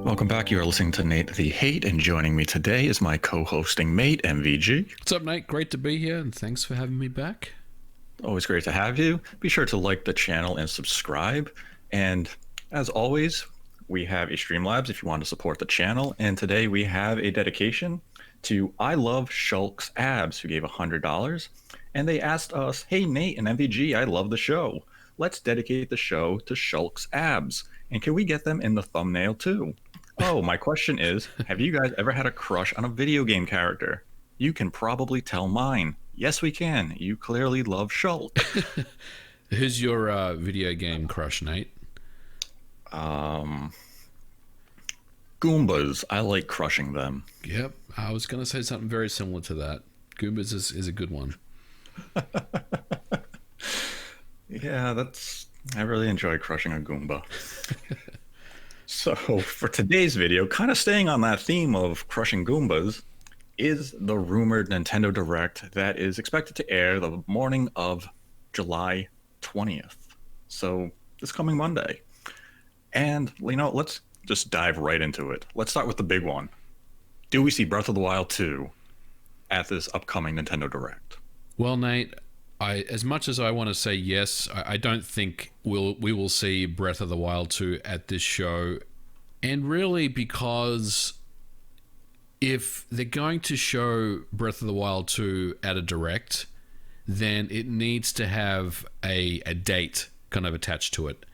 Welcome back. You are listening to Nate the Hate, and joining me today is my co-hosting mate, MVG. What's up, Nate? Great to be here, and thanks for having me back. Always great to have you. Be sure to like the channel and subscribe. And as always, we have a Streamlabs if you want to support the channel. And today we have a dedication to I Love Shulk's Abs, who gave $100. And they asked us, hey, Nate and MVG, I love the show. Let's dedicate the show to Shulk's Abs. And can we get them in the thumbnail too? Oh, my question is, have you guys ever had a crush on a video game character? You can probably tell mine. Yes, we can. You clearly love Shulk. Who's your video game crush, Nate? Goombas. I like crushing them. Yep, I was going to say something very similar to that. Goombas is a good one. Yeah, I really enjoy crushing a Goomba. So for today's video, kind of staying on that theme of crushing Goombas, is the rumored Nintendo Direct that is expected to air the morning of July 20th. So this coming Monday. And, let's just dive right into it. Let's start with the big one. Do we see Breath of the Wild 2 at this upcoming Nintendo Direct? Well, Nate, as much as I want to say yes, I don't think we will see Breath of the Wild 2 at this show. And really because if they're going to show Breath of the Wild 2 at a Direct, then it needs to have a date kind of attached to it.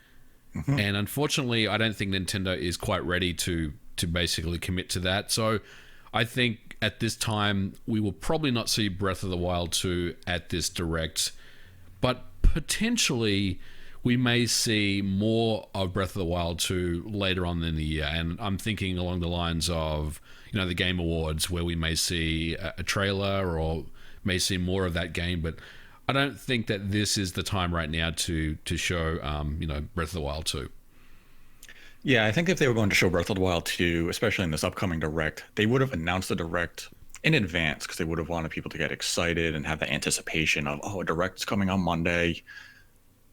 Mm-hmm. And unfortunately, I don't think Nintendo is quite ready to basically commit to that. So I think at this time, we will probably not see Breath of the Wild 2 at this Direct, but potentially we may see more of Breath of the Wild 2 later on in the year. And I'm thinking along the lines of, the Game Awards, where we may see a trailer or may see more of that game. But I don't think that this is the time right now to show, Breath of the Wild 2. Yeah, I think if they were going to show Breath of the Wild 2, especially in this upcoming Direct, they would have announced the Direct in advance because they would have wanted people to get excited and have the anticipation of, a Direct's coming on Monday.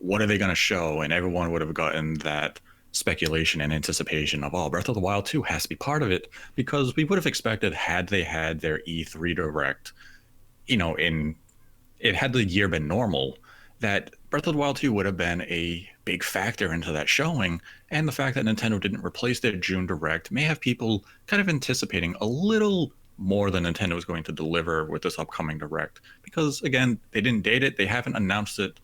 What are they going to show? And everyone would have gotten that speculation and anticipation of, Breath of the Wild 2 has to be part of it, because we would have expected, had they had their E3 Direct, had the year been normal, that Breath of the Wild 2 would have been a big factor into that showing. And the fact that Nintendo didn't replace their June Direct may have people kind of anticipating a little more than Nintendo is going to deliver with this upcoming Direct. Because, again, they didn't date it. They haven't announced it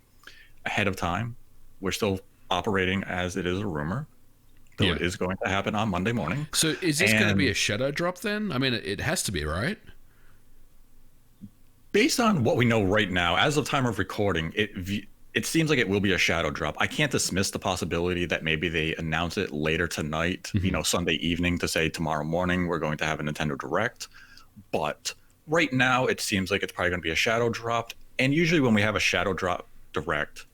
ahead of time. We're still operating as it is a rumor, though It is going to happen on Monday morning. So is this going to be a shadow drop then? I mean, it has to be, right? Based on what we know right now, as of time of recording, it seems like it will be a shadow drop. I can't dismiss the possibility that maybe they announce it later tonight, Sunday evening, to say tomorrow morning we're going to have a Nintendo Direct. But right now, it seems like it's probably going to be a shadow drop. And usually when we have a shadow drop Direct,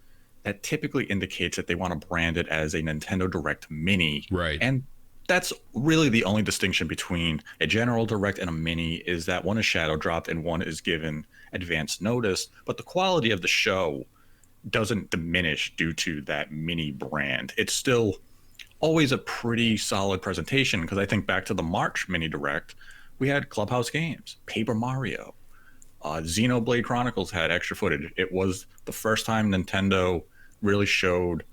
that typically indicates that they want to brand it as a Nintendo Direct Mini. Right. And that's really the only distinction between a general Direct and a Mini, is that one is shadow dropped and one is given advance notice. But the quality of the show doesn't diminish due to that Mini brand. It's still always a pretty solid presentation, because I think back to the March Mini Direct, we had Clubhouse Games, Paper Mario, Xenoblade Chronicles had extra footage. It was the first time Nintendo really showed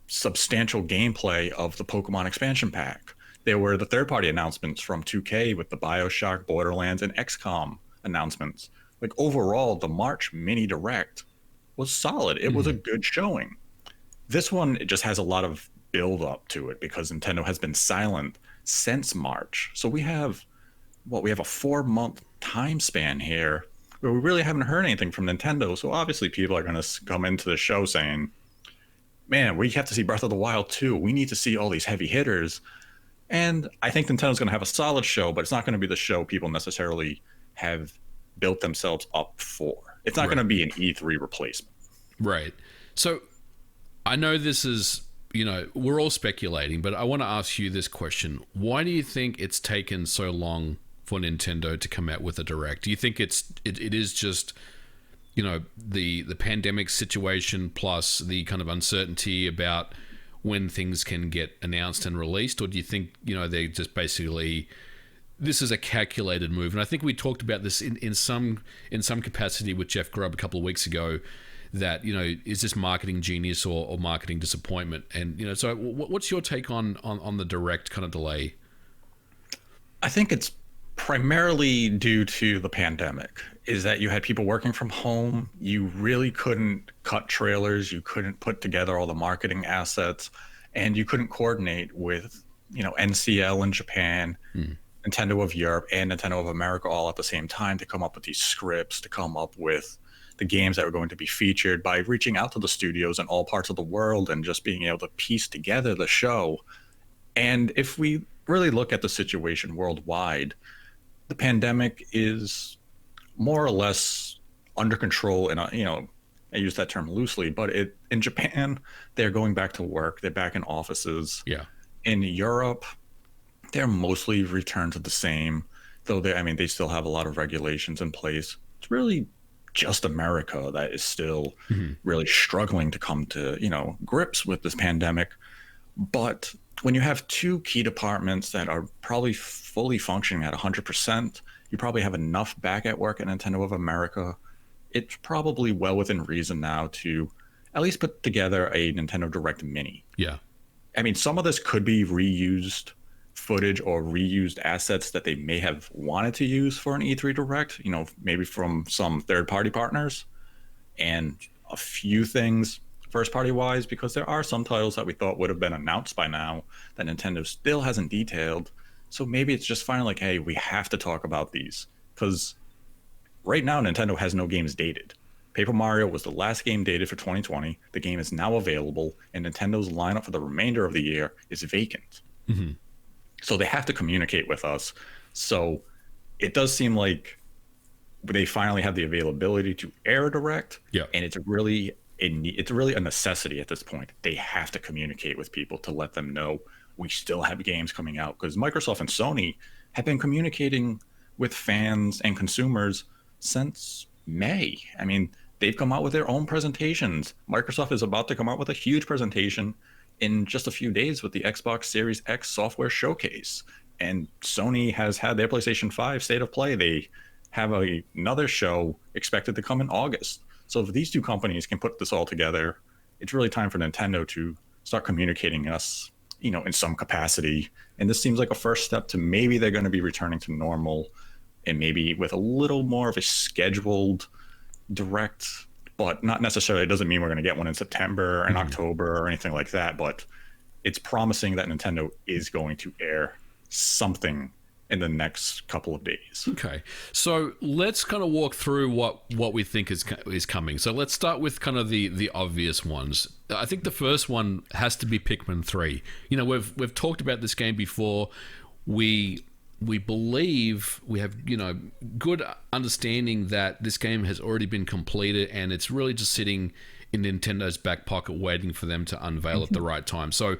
substantial gameplay of the Pokemon expansion pack. There were the third-party announcements from 2K with the BioShock, Borderlands, and XCOM announcements. Like, overall, the March Mini Direct was solid. It was a good showing. This one, it just has a lot of build up to it because Nintendo has been silent since March. So we have a 4-month time span here where we really haven't heard anything from Nintendo. So obviously people are going to come into the show saying, man, we have to see Breath of the Wild 2. We need to see all these heavy hitters. And I think Nintendo's going to have a solid show, but it's not going to be the show people necessarily have built themselves up for. It's not going to be an E3 replacement. Right. So I know this is, we're all speculating, but I want to ask you this question. Why do you think it's taken so long for Nintendo to come out with a Direct? Do you think it is just, the pandemic situation plus the kind of uncertainty about when things can get announced and released, or do you think, they just basically, this is a calculated move? And I think we talked about this in some capacity with Jeff Grubb a couple of weeks ago, that, is this marketing genius or marketing disappointment? And, so what's your take on the direct kind of delay? I think it's primarily due to the pandemic, is that you had people working from home. You really couldn't cut trailers. You couldn't put together all the marketing assets, and you couldn't coordinate with, NCL in Japan, Nintendo of Europe, and Nintendo of America all at the same time to come up with these scripts, to come up with the games that were going to be featured, by reaching out to the studios in all parts of the world and just being able to piece together the show. And if we really look at the situation worldwide, the pandemic is more or less under control. And, I use that term loosely, but in Japan, they're going back to work. They're back in offices. Yeah. In Europe, they're mostly returned to the same, though they still have a lot of regulations in place. It's really just America that is still really struggling to come to, grips with this pandemic. But when you have two key departments that are probably fully functioning at 100%, you probably have enough back at work at Nintendo of America. It's probably well within reason now to at least put together a Nintendo Direct Mini. Yeah. Some of this could be reused footage or reused assets that they may have wanted to use for an E3 Direct, maybe from some third-party partners, and a few things first-party wise, because there are some titles that we thought would have been announced by now that Nintendo still hasn't detailed. So maybe it's just finally like, hey, we have to talk about these, because right now Nintendo has no games dated. Paper Mario was the last game dated for 2020. The game is now available, and Nintendo's lineup for the remainder of the year is vacant. So they have to communicate with us. So it does seem like they finally have the availability to air a Direct. Yeah. And it's really a necessity at this point. They have to communicate with people to let them know we still have games coming out, because Microsoft and Sony have been communicating with fans and consumers since May. They've come out with their own presentations. Microsoft is about to come out with a huge presentation in just a few days with the Xbox Series X software showcase. And Sony has had their PlayStation 5 State of Play. They have another show expected to come in August. So if these two companies can put this all together, it's really time for Nintendo to start communicating us, in some capacity. And this seems like a first step to maybe they're going to be returning to normal, and maybe with a little more of a scheduled Direct, but not necessarily. It doesn't mean we're going to get one in September and October or anything like that. But it's promising that Nintendo is going to air something in the next couple of days. Okay, so let's kind of walk through what we think is coming. So let's start with kind of the obvious ones. I think the first one has to be Pikmin 3. We've talked about this game before. We believe we have, good understanding that this game has already been completed, and it's really just sitting in Nintendo's back pocket waiting for them to unveil at the right time. So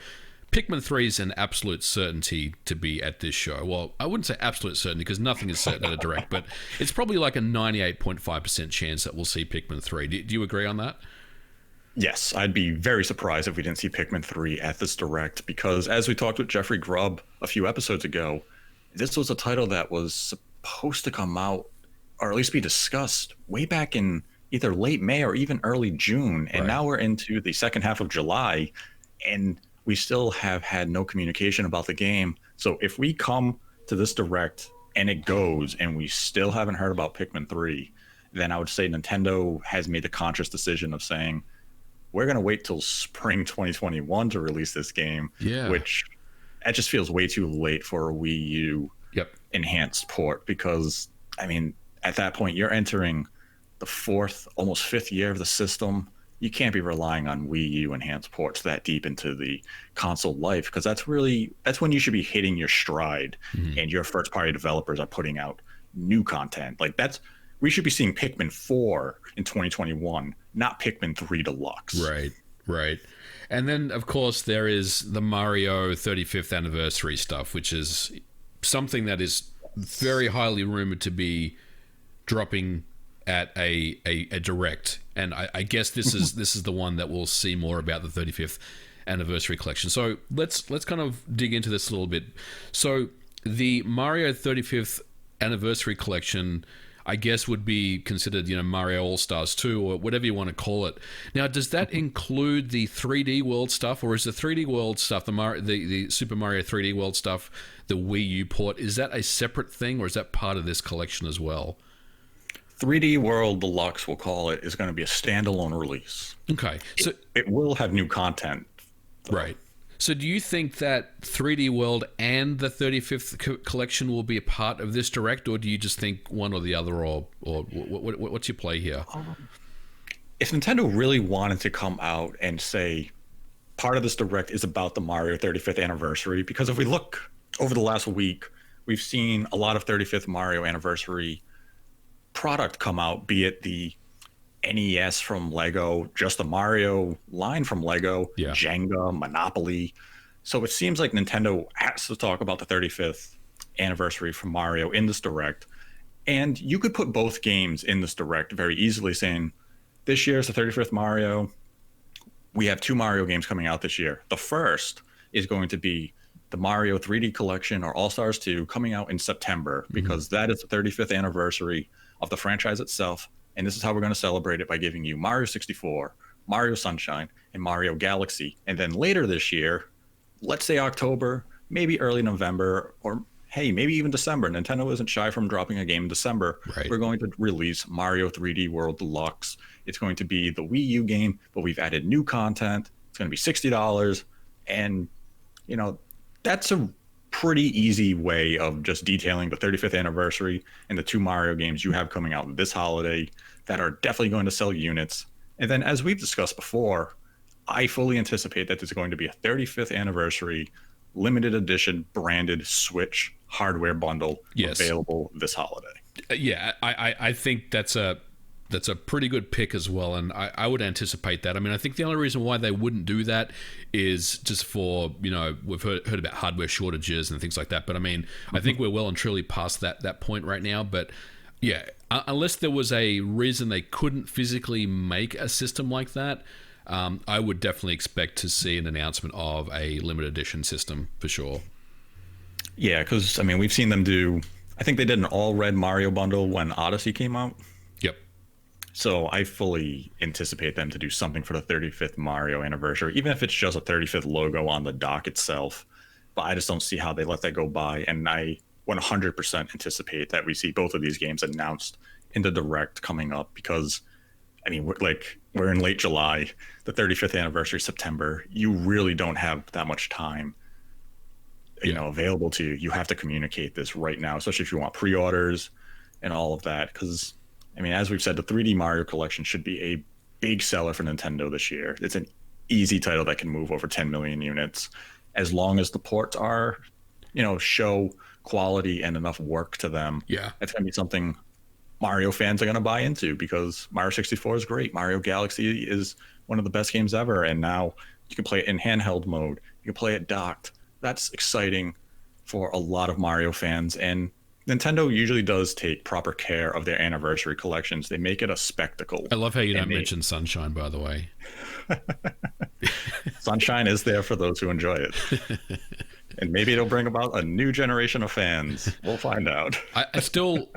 Pikmin 3 is an absolute certainty to be at this show. Well, I wouldn't say absolute certainty, because nothing is certain at a Direct, but it's probably like a 98.5% chance that we'll see Pikmin 3. Do you agree on that? Yes, I'd be very surprised if we didn't see Pikmin 3 at this Direct, because as we talked with Jeffrey Grubb a few episodes ago, this was a title that was supposed to come out, or at least be discussed, way back in either late May or even early June. And now we're into the second half of July, and we still have had no communication about the game. So if we come to this Direct and it goes and we still haven't heard about Pikmin 3, then I would say Nintendo has made the conscious decision of saying, we're going to wait till spring 2021 to release this game, which that just feels way too late for a Wii U enhanced port, because at that point you're entering the fourth, almost fifth year of the system. You can't be relying on Wii U enhanced ports that deep into the console life, because that's when you should be hitting your stride, and your first party developers are putting out new content. We should be seeing Pikmin 4 in 2021, not Pikmin 3 Deluxe. Right. And then, of course, there is the Mario 35th anniversary stuff, which is something that is very highly rumored to be dropping at a Direct. And I guess this is the one that we'll see more about, the 35th anniversary collection. So let's kind of dig into this a little bit. So the Mario 35th anniversary collection, I guess, would be considered, Mario All Stars 2 or whatever you want to call it. Now, does that include the 3D World stuff, or is the 3D World stuff, the Super Mario 3D World stuff, the Wii U port, is that a separate thing, or is that part of this collection as well? 3D World Deluxe, we'll call it, is going to be a standalone release. Okay, so it will have new content. Right. So do you think that 3D World and the 35th collection will be a part of this direct, or do you just think one or the other, or what's your play here? If Nintendo really wanted to come out and say part of this direct is about the Mario 35th anniversary, because if we look over the last week, we've seen a lot of 35th Mario anniversary product come out, be it the NES from Lego, just the Mario line from Lego, Jenga, Monopoly. So it seems like Nintendo has to talk about the 35th anniversary from Mario in this direct. And you could put both games in this direct very easily, saying, this year is the 35th Mario. We have 2 Mario games coming out this year. The first is going to be the Mario 3D Collection, or All Stars 2, coming out in September, because that is the 35th anniversary of the franchise itself. And this is how we're going to celebrate it, by giving you Mario 64, Mario Sunshine, and Mario Galaxy. And then later this year, let's say October, maybe early November, or hey, maybe even December. Nintendo isn't shy from dropping a game in December. Right. We're going to release Mario 3D World Deluxe. It's going to be the Wii U game, but we've added new content. It's going to be $60. And, that's a pretty easy way of just detailing the 35th anniversary and the 2 Mario games you have coming out this holiday that are definitely going to sell units. And then, as we've discussed before, I fully anticipate that there's going to be a 35th anniversary limited edition branded Switch hardware bundle available this holiday. Yeah, I think that's a pretty good pick as well, and I would anticipate that. I mean, I think the only reason why they wouldn't do that is just for, we've heard about hardware shortages and things like that, but I mean, I think we're well and truly past that point right now. But yeah, unless there was a reason they couldn't physically make a system like that, I would definitely expect to see an announcement of a limited edition system for sure. Yeah, because I mean, we've seen them do, I think they did an all red Mario bundle when Odyssey came out. Yep. So I fully anticipate them to do something for the 35th Mario anniversary, even if it's just a 35th logo on the dock itself. But I just don't see how they let that go by. And I 100% anticipate that we see both of these games announced in the direct coming up, because I mean, we're in late July, the 35th anniversary, September. You really don't have that much time, available to you. You have to communicate this right now, especially if you want pre-orders and all of that. Because I mean, as we've said, the 3D Mario collection should be a big seller for Nintendo this year. It's an easy title that can move over 10 million units, as long as the ports are, show quality and enough work to them. Yeah, it's going to be something Mario fans are going to buy into, because Mario 64 is great. Mario Galaxy is one of the best games ever. And now you can play it in handheld mode. You can play it docked. That's exciting for a lot of Mario fans. And Nintendo usually does take proper care of their anniversary collections. They make it a spectacle. I love how you don't mention Sunshine, by the way. Sunshine is there for those who enjoy it. And maybe it'll bring about a new generation of fans. We'll find out. I still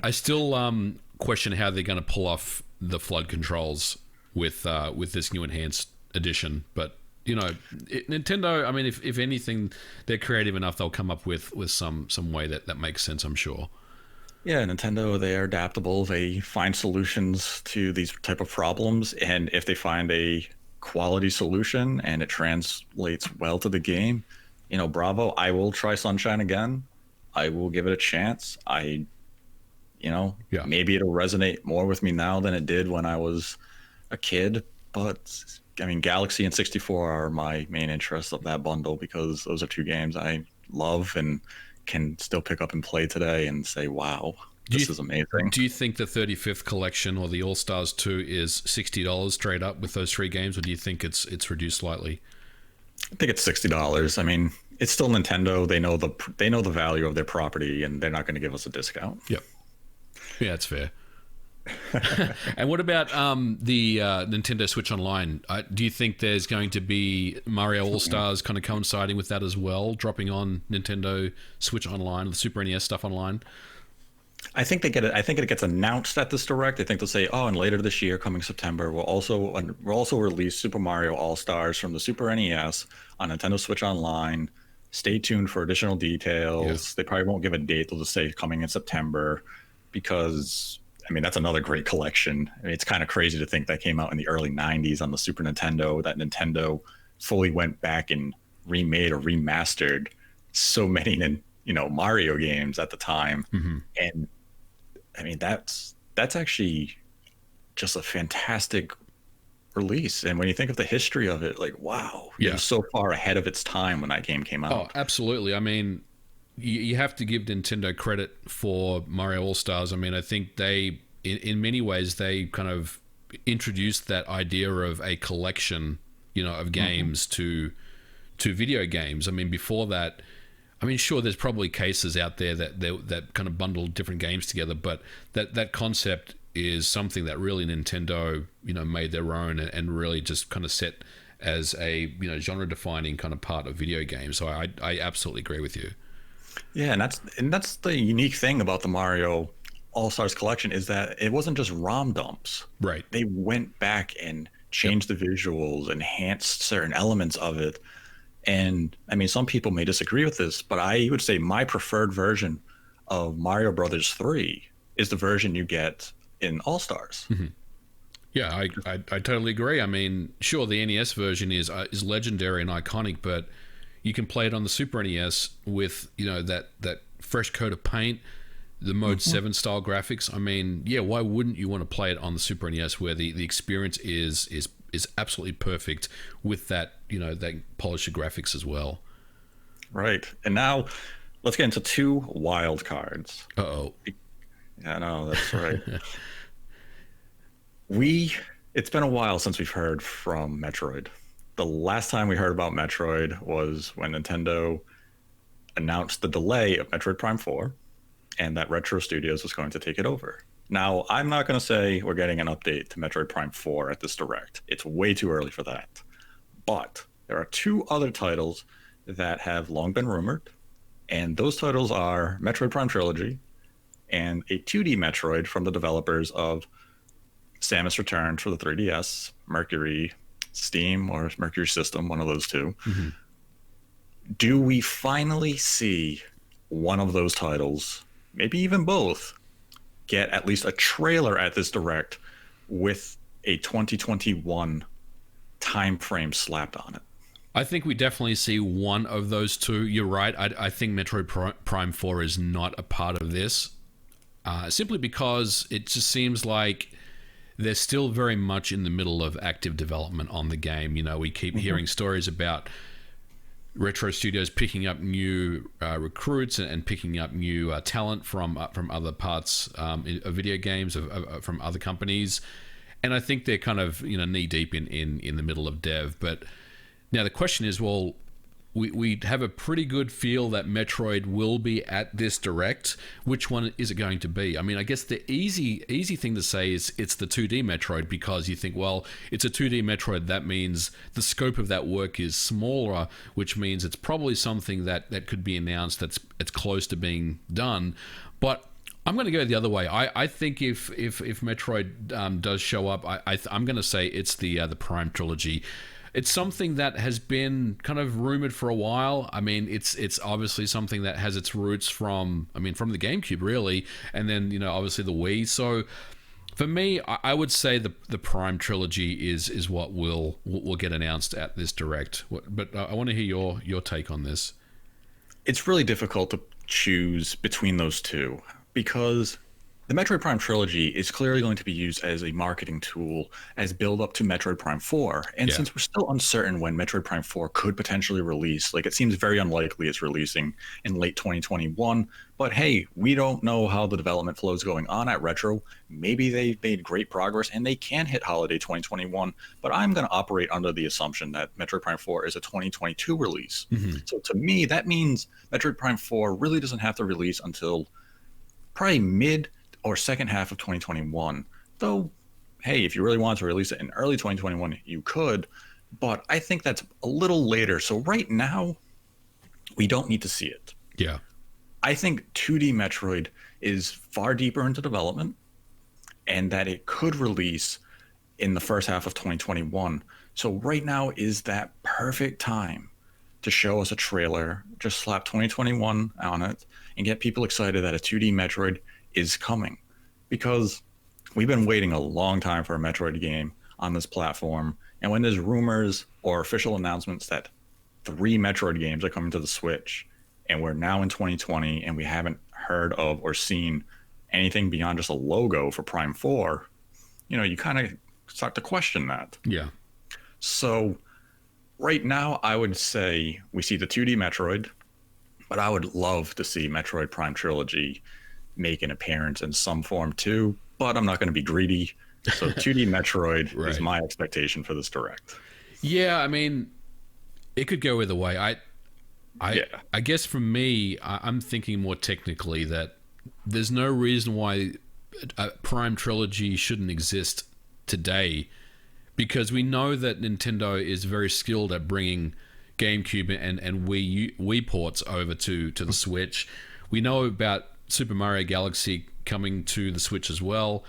question how they're going to pull off the flood controls with this new enhanced edition. But Nintendo, I mean, if anything, they're creative enough, they'll come up with some way that makes sense, I'm sure. Yeah, Nintendo, they are adaptable. They find solutions to these type of problems, and if they find a quality solution and it translates well to the game, bravo. I will try Sunshine again. I will give it a chance. Maybe it'll resonate more with me now than it did when I was a kid, but I mean, Galaxy and 64 are my main interests of that bundle, because those are 2 games I love and can still pick up and play today and say, wow, this is amazing. Do you think the 35th collection or the All Stars 2 is $60 straight up with those 3 games, or do you think it's reduced slightly? I think it's $60. I mean, it's still Nintendo. They know the value of their property, and they're not going to give us a discount. Yep. Yeah, that's fair. And what about the Nintendo Switch Online? Do you think there's going to be Mario All Stars kind of coinciding with that as well, dropping on Nintendo Switch Online, the Super NES stuff online? I think they get it. I think it gets announced at this direct. I think they'll say, "Oh, and later this year, coming September, we'll also release Super Mario All Stars from the Super NES on Nintendo Switch Online. Stay tuned for additional Yeah. details." They probably won't give a date. They'll just say coming in September, because I mean that's another great collection. I mean, it's kind of crazy to think that came out in the early '90s on the Super Nintendo. That Nintendo fully went back and remade or remastered so many, Mario games at the time, Hmm. and I mean, that's actually just a fantastic release. And when you think of the history of it, like, wow, it Yeah. was so far ahead of its time when that game came Oh, out. absolutely. I mean, you have to give Nintendo credit for Mario All Stars. I mean, I think they, in many ways, they kind of introduced that idea of a collection, of Hmm. games to video games. I mean, before that, I mean, sure, there's probably cases out there that kind of bundle different games together, but that concept is something that really Nintendo, made their own and really just kind of set as a genre defining kind of part of video games. So I absolutely agree with you. Yeah, and that's the unique thing about the Mario All Stars collection is that it wasn't just ROM dumps. Right. They went back and Yep. changed the visuals, enhanced certain elements of it. And I mean, some people may disagree with this, but I would say my preferred version of Mario Brothers 3 is the version you get in All Stars. Mhm. Yeah, I totally agree. I mean, sure, the NES version is legendary and iconic, but you can play it on the Super NES with that fresh coat of paint, the Mode Mhm. 7 style graphics. I mean, yeah, why wouldn't you want to play it on the Super NES where the experience is absolutely perfect with that that polished graphics as well. Right. And now let's get into two wild cards. Uh oh. Yeah, no, that's right. We It's been a while since we've heard from Metroid. The last time we heard about Metroid was when Nintendo announced the delay of Metroid Prime 4 and that Retro Studios was going to take it over. Now, I'm not going to say we're getting an update to Metroid Prime 4 at this direct. It's way too early for that. But there are two other titles that have long been rumored, and those titles are Metroid Prime Trilogy and a 2D Metroid from the developers of Samus Returns for the 3DS, Mercury Steam, or Mercury System, one of those two. Hmm. Do we finally see one of those titles, maybe even both, get at least a trailer at this direct with a 2021 time frame slapped on it? I think we definitely see one of those two. You're right. I think Metroid Prime 4 is not a part of this, simply because it just seems like they're still very much in the middle of active development on the game. We keep Mm-hmm. hearing stories about Retro Studios picking up new recruits and picking up new talent from other parts of video games from other companies, and I think they're kind of knee deep in the middle of dev. But now the question is, well, we have a pretty good feel that Metroid will be at this direct. Which one is it going to be? I mean, I guess the easy thing to say is it's the 2D Metroid, because you think, well, it's a 2D Metroid. That means the scope of that work is smaller, which means it's probably something that could be announced it's close to being done. But I'm going to go the other way. I think if Metroid does show up, I'm going to say it's the Prime trilogy. It's something that has been kind of rumored for a while. I mean, it's obviously something that has its roots from the GameCube, really, and then obviously the Wii. So for me, I would say the Prime trilogy is what will get announced at this direct. But I want to hear your take on this. It's really difficult to choose between those two because the Metroid Prime trilogy is clearly going to be used as a marketing tool as build up to Metroid Prime 4. And Yeah. since we're still uncertain when Metroid Prime 4 could potentially release, like it seems very unlikely it's releasing in late 2021. But hey, we don't know how the development flow is going on at Retro. Maybe they've made great progress and they can hit holiday 2021. But I'm going to operate under the assumption that Metroid Prime 4 is a 2022 release. Hmm. So to me, that means Metroid Prime 4 really doesn't have to release until probably mid or second half of 2021. Though, hey, if you really want to release it in early 2021, you could. But I think that's a little later. So right now, we don't need to see it. Yeah. I think 2D Metroid is far deeper into development and that it could release in the first half of 2021. So right now is that perfect time to show us a trailer, just slap 2021 on it, and get people excited that a 2D Metroid is coming. Because we've been waiting a long time for a Metroid game on this platform. And when there's rumors or official announcements that 3 Metroid games are coming to the Switch, and we're now in 2020 and we haven't heard of or seen anything beyond just a logo for Prime 4, you kind of start to question that. Yeah. So right now, I would say we see the 2D Metroid, but I would love to see Metroid Prime Trilogy make an appearance in some form too, but I'm not going to be greedy. So 2D Metroid Right. is my expectation for this direct. Yeah, I mean, it could go either way. Yeah. I guess for me, I'm thinking more technically that there's no reason why a Prime Trilogy shouldn't exist today, because we know that Nintendo is very skilled at bringing GameCube and Wii ports over to the Switch. We know about Super Mario Galaxy coming to the Switch as well.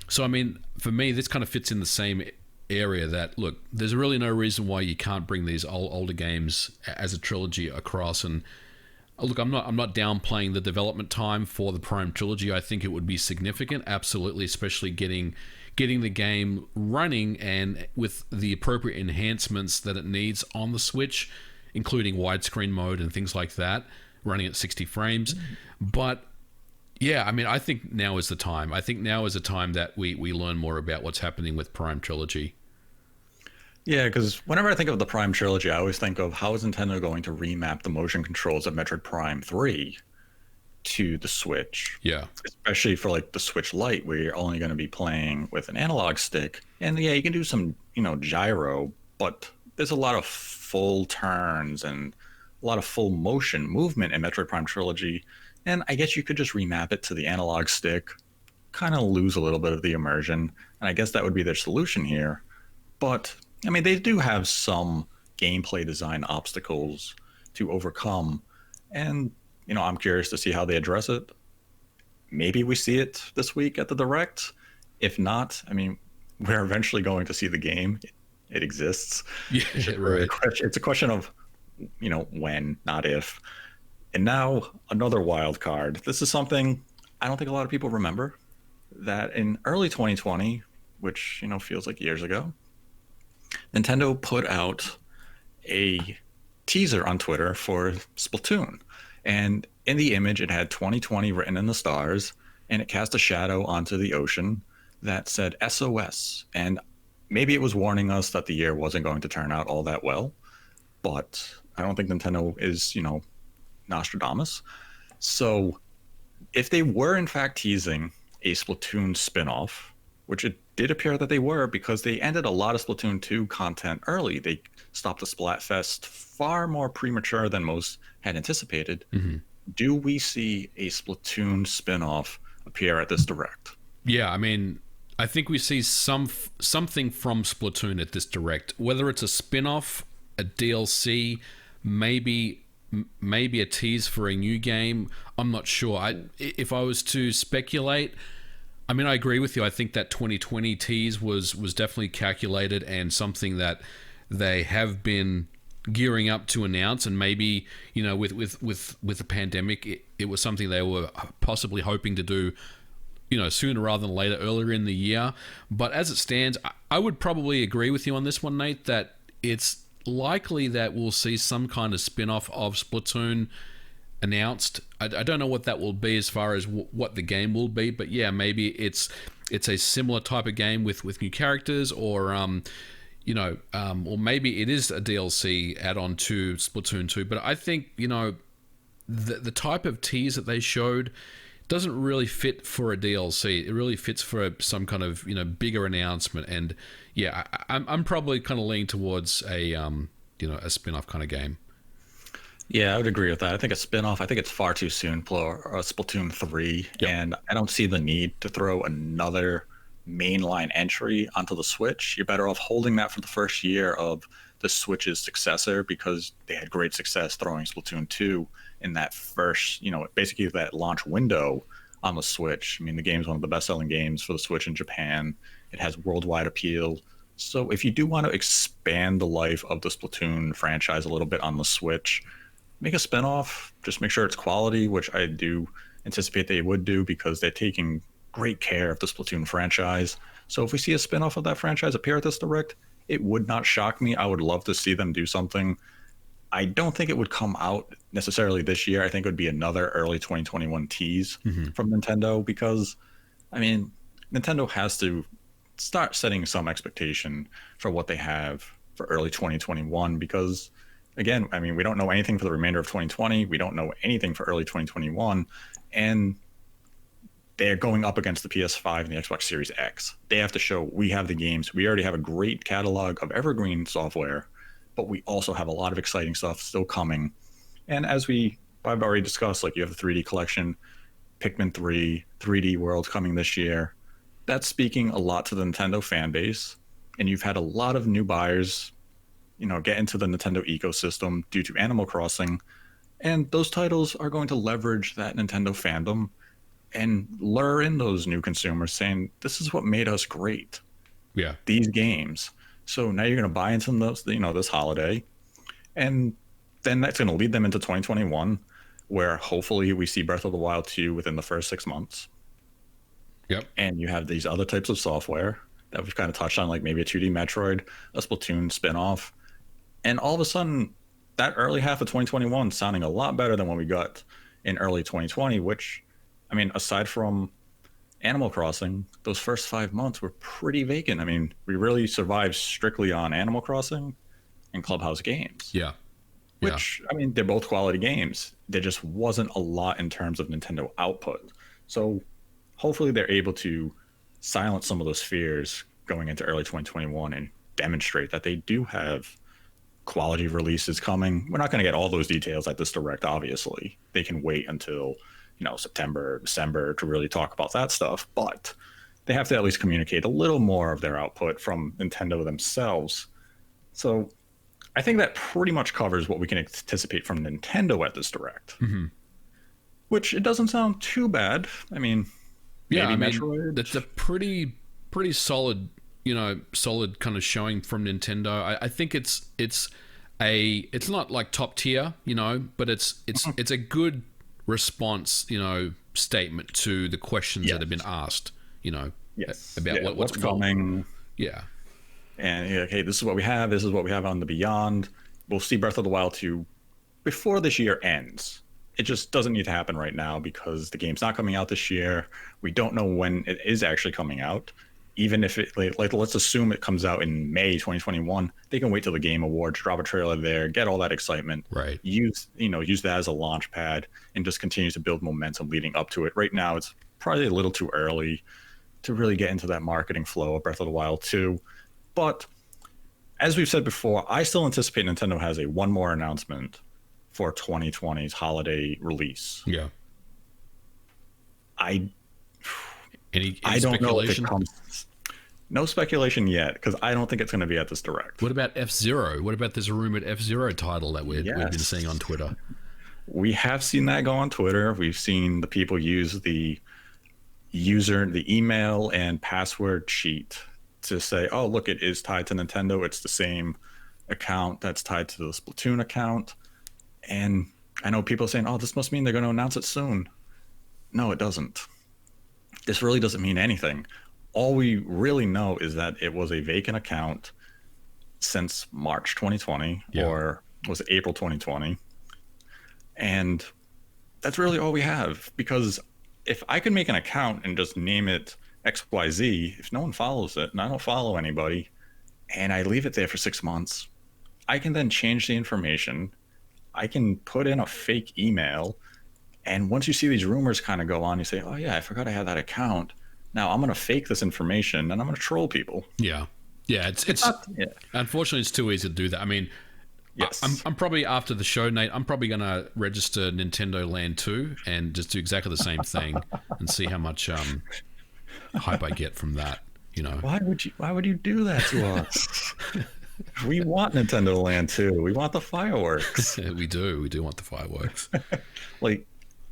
So, I mean, for me, this kind of fits in the same area that, look, there's really no reason why you can't bring these older games as a trilogy across. And look, I'm not downplaying the development time for the Prime Trilogy. I think it would be significant, absolutely, especially getting the game running and with the appropriate enhancements that it needs on the Switch, including widescreen mode and things like that, running at 60 frames. But yeah, I mean, I think now is the time. I think now is the time that we learn more about what's happening with Prime Trilogy. Yeah, because whenever I think of the Prime Trilogy, I always think of how is Nintendo going to remap the motion controls of Metroid Prime 3 to the Switch. Yeah. Especially for like the Switch Lite, where you're only going to be playing with an analog stick. And yeah, you can do some, gyro, but there's a lot of full turns and a lot of full motion movement in Metroid Prime Trilogy. And I guess you could just remap it to the analog stick, kind of lose a little bit of the immersion. And I guess that would be their solution here. But I mean, they do have some gameplay design obstacles to overcome. And, I'm curious to see how they address it. Maybe we see it this week at the Direct. If not, I mean, we're eventually going to see the game. It exists. Yeah, right. It's a question of, when, not if. And now another wild card. This is something I don't think a lot of people remember, that in early 2020, which, feels like years ago, Nintendo put out a teaser on Twitter for Splatoon. And in the image, it had 2020 written in the stars, and it cast a shadow onto the ocean that said SOS. And maybe it was warning us that the year wasn't going to turn out all that well, but I don't think Nintendo is, Nostradamus. So if they were in fact teasing a Splatoon spin-off, which it did appear that they were, because they ended a lot of Splatoon 2 content early. They stopped the Splatfest far more premature than most had anticipated. Mm-hmm. Do we see a Splatoon spin-off appear at this Direct? Yeah, I mean, I think we see something from Splatoon at this Direct. Whether it's a spin-off, a DLC, maybe a tease for a new game, I'm not sure. If I was to speculate, I mean, I agree with you. I think that 2020 tease was definitely calculated and something that they have been gearing up to announce. And maybe, with the pandemic, it was something they were possibly hoping to do, sooner rather than later, earlier in the year. But as it stands, I would probably agree with you on this one, Nate, that it's likely that we'll see some kind of spin-off of Splatoon announced. I don't know what that will be as far as what the game will be, but yeah, maybe it's a similar type of game with new characters, or or maybe it is a DLC add-on to Splatoon 2. But I think the type of tease that they showed doesn't really fit for a DLC. It really fits for some kind of bigger announcement. And yeah, I'm probably kind of leaning towards a a spin-off kind of game. Yeah, I would agree with that. I think a spin-off, I think it's far too soon for a Splatoon 3. Yep. And I don't see the need to throw another mainline entry onto the Switch, you're better off holding that for the first year of the Switch's successor, because they had great success throwing Splatoon 2 in that first, basically that launch window on the Switch. I mean, the game's one of the best-selling games for the Switch in Japan. It has worldwide appeal. So if you do want to expand the life of the Splatoon franchise a little bit on the Switch, make a spinoff. Just make sure it's quality, which I do anticipate they would do, because they're taking great care of the Splatoon franchise. So if we see a spinoff of that franchise appear at this Direct, it would not shock me. I would love to see them do something. I don't think it would come out necessarily this year. I think it would be another early 2021 tease from Nintendo, because, I mean, Nintendo has to start setting some expectation for what they have for early 2021, because, again, I mean, we don't know anything for the remainder of 2020. We don't know anything for early 2021. And they're going up against the PS5 and the Xbox Series X. They have to show we have the games. We already have a great catalog of evergreen software, but we also have a lot of exciting stuff still coming. And as I've already discussed, like, you have the 3D collection, Pikmin 3, 3D World coming this year. That's speaking a lot to the Nintendo fan base. And you've had a lot of new buyers, get into the Nintendo ecosystem due to Animal Crossing. And those titles are going to leverage that Nintendo fandom and lure in those new consumers, saying, this is what made us great. Yeah. These games. So now you're going to buy into those, this holiday. And then that's going to lead them into 2021, where hopefully we see Breath of the Wild 2 within the first 6 months. Yep. And you have these other types of software that we've kind of touched on, like maybe a 2D Metroid, a Splatoon spinoff. And all of a sudden, that early half of 2021 sounding a lot better than what we got in early 2020, which, I mean, aside from Animal Crossing, those first 5 months were pretty vacant. I mean, we really survived strictly on Animal Crossing and Clubhouse Games. Yeah. Which, I mean, they're both quality games. There just wasn't a lot in terms of Nintendo output. So hopefully they're able to silence some of those fears going into early 2021 and demonstrate that they do have quality releases coming. We're not going to get all those details at this Direct, obviously. They can wait until September, December to really talk about that stuff, but they have to at least communicate a little more of their output from Nintendo themselves. So I think that pretty much covers what we can anticipate from Nintendo at this Direct, which it doesn't sound too bad. I mean, maybe Metroid. That's a pretty solid, solid kind of showing from Nintendo. I think it's not like top tier, but it's a good response, statement to the questions that have been asked, about what's coming. Yeah. And okay, this is what we have. This is what we have on the Beyond. We'll see Breath of the Wild 2 before this year ends. It just doesn't need to happen right now, because the game's not coming out this year. We don't know when it is actually coming out. Even if it, let's assume it comes out in May 2021, they can wait till the Game Awards, drop a trailer there, get all that excitement, right? Use that as a launch pad, and just continue to build momentum leading up to it. Right now, it's probably a little too early to really get into that marketing flow of Breath of the Wild 2. But as we've said before, I still anticipate Nintendo has one more announcement for 2020's holiday release. Yeah. Any don't know if speculation? it comes. No speculation yet, because I don't think it's going to be at this Direct. What about F-Zero? What about this rumored F-Zero title that we've been seeing on Twitter? We have seen that go on Twitter. We've seen the people use the email and password sheet to say, oh, look, it is tied to Nintendo. It's the same account that's tied to the Splatoon account. And I know people saying, oh, this must mean they're going to announce it soon. No, it doesn't. This really doesn't mean anything. All we really know is that it was a vacant account since March 2020, or was it April 2020? And that's really all we have, because if I could make an account and just name it XYZ, if no one follows it, and I don't follow anybody, and I leave it there for 6 months, I can then change the information. I can put in a fake email. And once you see these rumors kind of go on, you say, oh, yeah, I forgot I had that account. Now I'm going to fake this information and I'm going to troll people. Yeah. Yeah. It's not, unfortunately, it's too easy to do that. I mean, yes. I'm probably, after the show, Nate, I'm probably going to register Nintendo Land 2 and just do exactly the same thing and see how much hype I get from that. You know, Why would you do that to us? We want Nintendo Land too. We want the fireworks. we do want the fireworks. Like,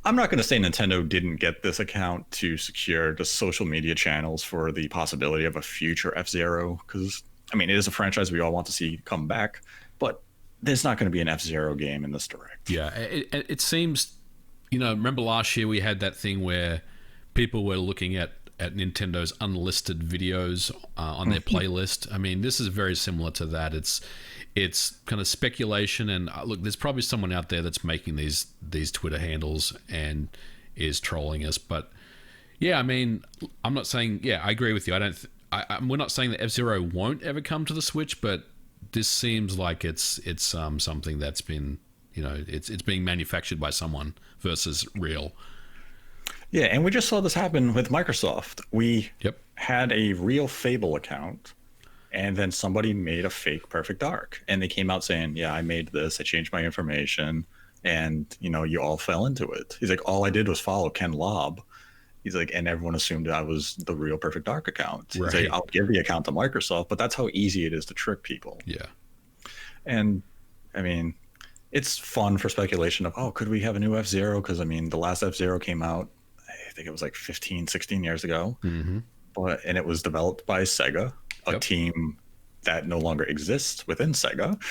I'm not going to say Nintendo didn't get this account to secure the social media channels for the possibility of a future F-Zero, because I mean, it is a franchise we all want to see come back, but there's not going to be an F-Zero game in this direct. Yeah, it seems, remember last year we had that thing where people were looking at Nintendo's unlisted videos on their playlist. I mean, this is very similar to that. It's kind of speculation, and look, there's probably someone out there that's making these Twitter handles and is trolling us. But yeah, I mean, I'm not saying. Yeah, I agree with you. We're not saying that F-Zero won't ever come to the Switch, but this seems like it's something that's been, it's being manufactured by someone versus real. Yeah, and we just saw this happen with Microsoft. We Yep. had a real Fable account, and then somebody made a fake Perfect Dark, and they came out saying, "Yeah, I made this. I changed my information, and you all fell into it." He's like, "All I did was follow Ken Lobb." He's like, and everyone assumed I was the real Perfect Dark account. He's Right. like, "I'll give the account to Microsoft," but that's how easy it is to trick people. Yeah. And I mean, it's fun for speculation of, oh, could we have a new F-Zero? Because I mean, the last F-Zero came out, I think it was like 15, 16 years ago. Mm-hmm. And it was developed by Sega, a Yep. team that no longer exists within Sega.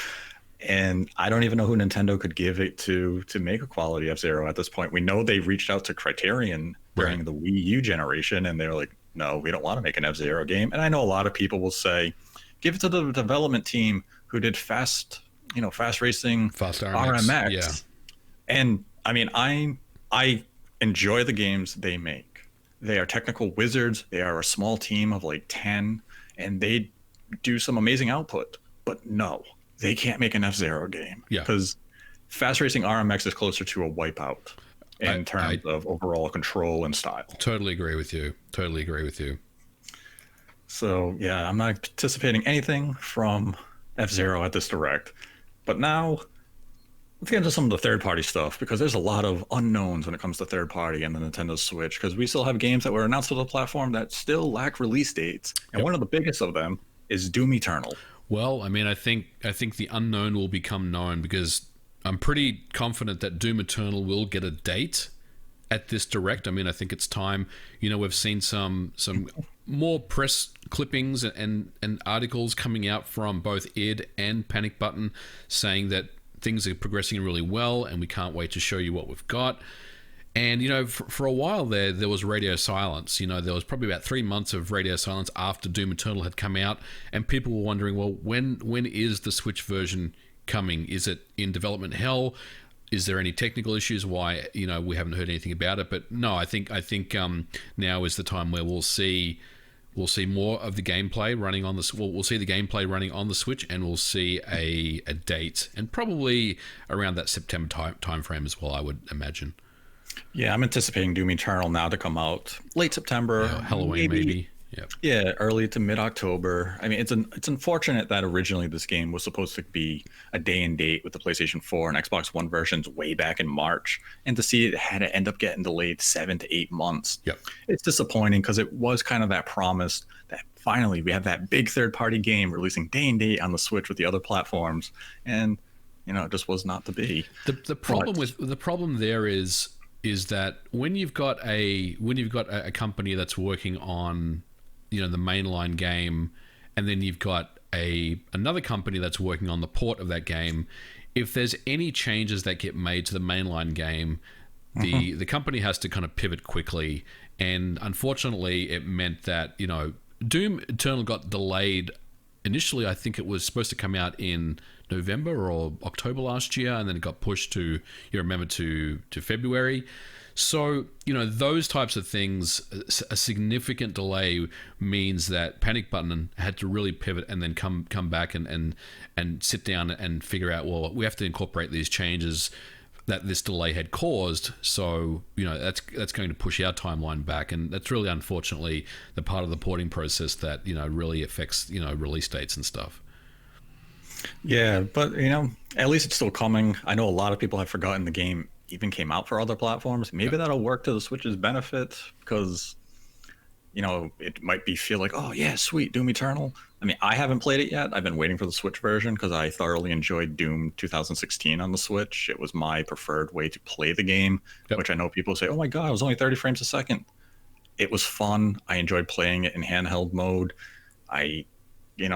And I don't even know who Nintendo could give it to make a quality F-Zero at this point. We know they reached out to Criterion during Right. the Wii U generation, and they're like, no, we don't want to make an F-Zero game. And I know a lot of people will say, give it to the development team who did fast racing Fast RMX. RMX. Yeah. And I mean, I enjoy the games they make. They are technical wizards. They are a small team of like 10, and they do some amazing output. But no, they can't make an F-Zero game. Yeah. Because fast racing RMX is closer to a Wipeout in terms of overall control and style. Totally agree with you. So yeah, I'm not anticipating anything from F-Zero at this direct. But now let's get into some of the third-party stuff, because there's a lot of unknowns when it comes to third-party and the Nintendo Switch, because we still have games that were announced to the platform that still lack release dates. And one of the biggest of them is Doom Eternal. Well, I mean, I think the unknown will become known, because I'm pretty confident that Doom Eternal will get a date at this direct. I mean, I think it's time. We've seen some more press clippings and articles coming out from both id and Panic Button saying that things are progressing really well, and we can't wait to show you what we've got. And for a while there was radio silence. There was probably about 3 months of radio silence after Doom Eternal had come out, and people were wondering, well, when is the Switch version coming? Is it in development hell? Is there any technical issues why we haven't heard anything about it? But no, I think now is the time where we'll see more of the gameplay running on the. We'll see the gameplay running on the Switch, and we'll see a date, and probably around that September time frame as well, I would imagine. Yeah, I'm anticipating Doom Eternal now to come out late September, Halloween maybe. Yep. Yeah, early to mid-October. I mean, it's unfortunate that originally this game was supposed to be a day and date with the PlayStation 4 and Xbox One versions way back in March, and to see it had to end up getting delayed 7 to 8 months. Yep. It's disappointing, because it was kind of that promise that finally we have that big third-party game releasing day and date on the Switch with the other platforms, and it just was not to be. The problem there is that when you've got a company that's working on the mainline game, and then you've got another company that's working on the port of that game, if there's any changes that get made to the mainline game, the company has to kind of pivot quickly. And unfortunately, it meant that Doom Eternal got delayed. Initially, I think it was supposed to come out in November or October last year, and then it got pushed to February. So, those types of things, a significant delay means that Panic Button had to really pivot and then come back and sit down and figure out, well, we have to incorporate these changes that this delay had caused. So, that's going to push our timeline back. And that's really, unfortunately, the part of the porting process that, really affects, release dates and stuff. Yeah, but, at least it's still coming. I know a lot of people have forgotten the game even came out for other platforms. Maybe that'll work to the Switch's benefit, because it might feel like, oh yeah, sweet, Doom Eternal. I mean, I haven't played it yet. I've been waiting for the Switch version because I thoroughly enjoyed Doom 2016 on the Switch. It was my preferred way to play the game, Yep. which I know people say, oh my God, it was only 30 frames a second. It was fun. I enjoyed playing it in handheld mode. I,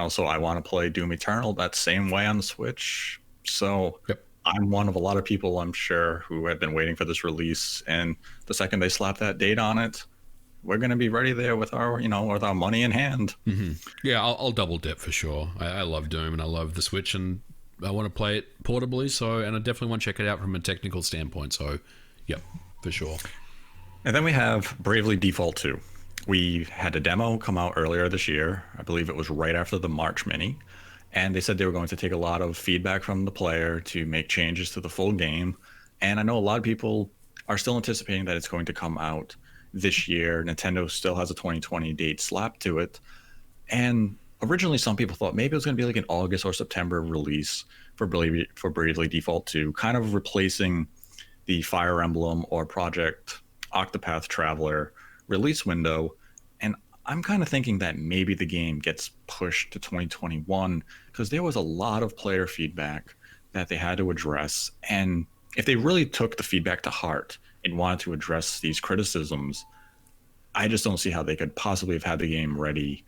so I want to play Doom Eternal that same way on the Switch. So Yep. I'm one of a lot of people, I'm sure, who have been waiting for this release. And the second they slap that date on it, we're going to be ready there with our money in hand. Mm-hmm. Yeah, I'll double dip for sure. I love Doom and I love the Switch, and I want to play it portably. And I definitely want to check it out from a technical standpoint. So, yep, for sure. And then we have Bravely Default 2. We had a demo come out earlier this year. I believe it was right after the March Mini. And they said they were going to take a lot of feedback from the player to make changes to the full game. And I know a lot of people are still anticipating that it's going to come out this year. Nintendo still has a 2020 date slapped to it. And originally, some people thought maybe it was going to be like an August or September release for Bravely Default 2, kind of replacing the Fire Emblem or Project Octopath Traveler release window. And I'm kind of thinking that maybe the game gets pushed to 2021 because there was a lot of player feedback that they had to address. And if they really took the feedback to heart and wanted to address these criticisms, I just don't see how they could possibly have had the game ready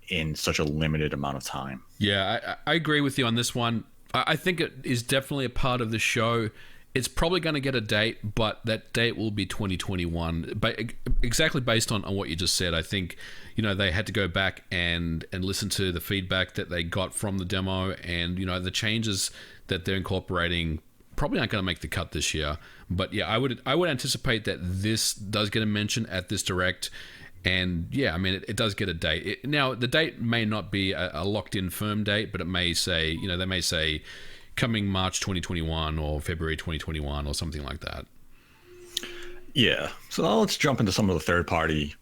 in such a limited amount of time. Yeah, I agree with you on this one. I think it is definitely a part of the show. It's probably going to get a date, but that date will be 2021. But exactly based on what you just said, I think they had to go back and listen to the feedback that they got from the demo, and the changes that they're incorporating probably aren't going to make the cut this year. But yeah, I would anticipate that this does get a mention at this direct. And yeah, I mean, it does get a date. Now, the date may not be a locked-in firm date, but it may say, they may say coming March 2021 or February 2021 or something like that. Yeah. So now let's jump into some of the third-party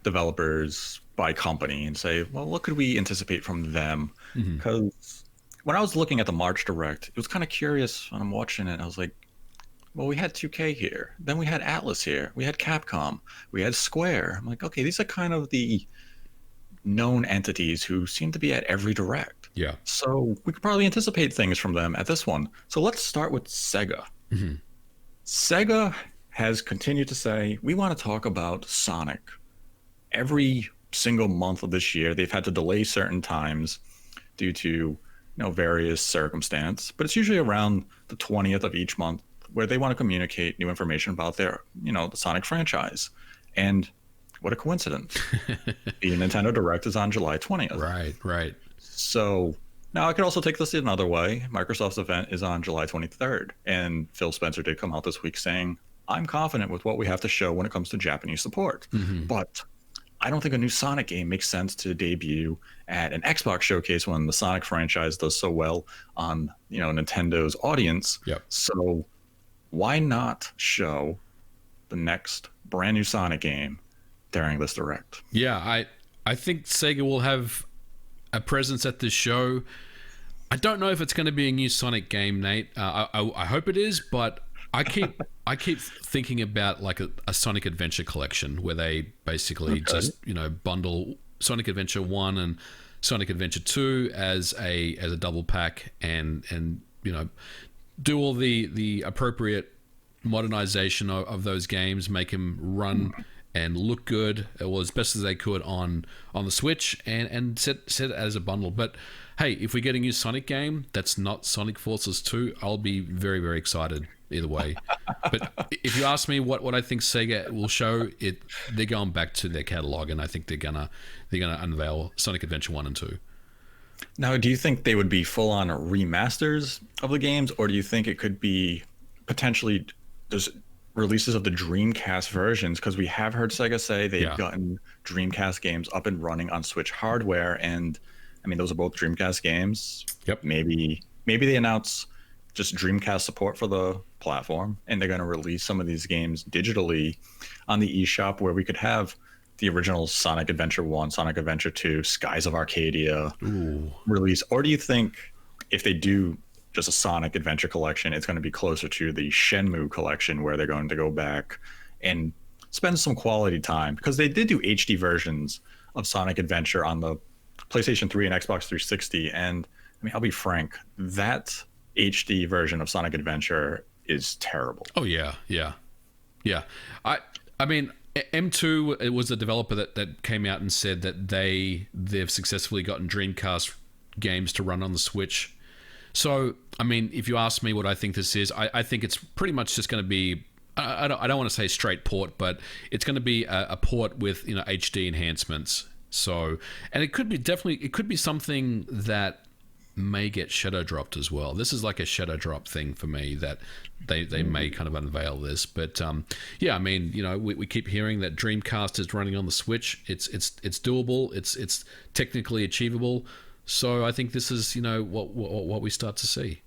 developers by company and say, well, what could we anticipate from them? Because when I was looking at the March Direct, it was kind of curious when I'm watching it. I was like, well, we had 2K here. Then we had Atlas here. We had Capcom. We had Square. I'm like, okay, these are kind of the known entities who seem to be at every direct. Yeah. So we could probably anticipate things from them at this one. So let's start with Sega. Sega has continued to say, we want to talk about Sonic. Every single month of this year, they've had to delay certain times due to various circumstance, but it's usually around the 20th of each month where they want to communicate new information about their, the Sonic franchise. And what a coincidence. The Nintendo Direct is on July 20th. Right. So now I could also take this another way. Microsoft's event is on July 23rd. And Phil Spencer did come out this week saying, I'm confident with what we have to show when it comes to Japanese support. But I don't think a new Sonic game makes sense to debut at an Xbox showcase when the Sonic franchise does so well on, Nintendo's audience. Yep. So why not show the next brand new Sonic game during this direct? Yeah, I think Sega will have a presence at this show. I don't know if it's going to be a new Sonic game, Nate. I hope it is, but I keep thinking about like a Sonic Adventure collection where they basically just bundle Sonic Adventure 1 and Sonic Adventure 2 as a double pack and do all the appropriate modernization of those games, make them run and look good, or as best as they could on the Switch, and set it as a bundle. But hey, if we get a new Sonic game that's not Sonic Forces 2, I'll be very, very excited either way. But if you ask me what I think Sega will show, they're going back to their catalog, and I think they're gonna unveil Sonic Adventure 1 and 2. Now, do you think they would be full-on remasters of the games, or do you think it could be potentially just releases of the Dreamcast versions? Because we have heard Sega say they've gotten Dreamcast games up and running on Switch hardware, and I mean, those are both Dreamcast games. Yep. Maybe they announce just Dreamcast support for the platform, and they're going to release some of these games digitally on the eShop, where we could have the original Sonic Adventure 1, Sonic Adventure 2, Skies of Arcadia release. Or do you think if they do just a Sonic Adventure collection, it's going to be closer to the Shenmue collection, where they're going to go back and spend some quality time, because they did do HD versions of Sonic Adventure on the PlayStation 3 and Xbox 360. And I mean, I'll be frank, that HD version of Sonic Adventure is terrible. Oh yeah, yeah, yeah. I mean, M2, it was a developer that came out and said that they've successfully gotten Dreamcast games to run on the Switch. So, I mean, if you ask me what I think this is, I think it's pretty much just going to be, I don't want to say straight port, but it's going to be a port with, you know, HD enhancements. So, and it could be something that may get shadow dropped as well. This is like a shadow drop thing for me, that they may kind of unveil this. But yeah, I mean, you know, we keep hearing that Dreamcast is running on the Switch. It's doable. It's technically achievable. So I think this is, you know, what we start to see.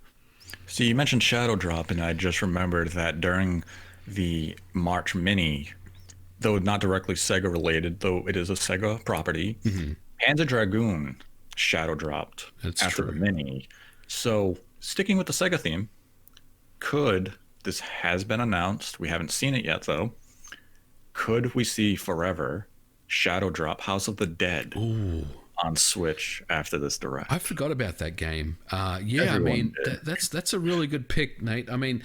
So you mentioned shadow drop, and I just remembered that during the March Mini, though not directly Sega related, though it is a Sega property, Panzer Dragoon shadow dropped after the Mini. So sticking with the Sega theme, this has been announced, we haven't seen it yet though, could we see Forever shadow drop House of the Dead on Switch after this direct? I forgot about that game. Yeah, Everyone I mean, did. that's a really good pick, Nate. I mean,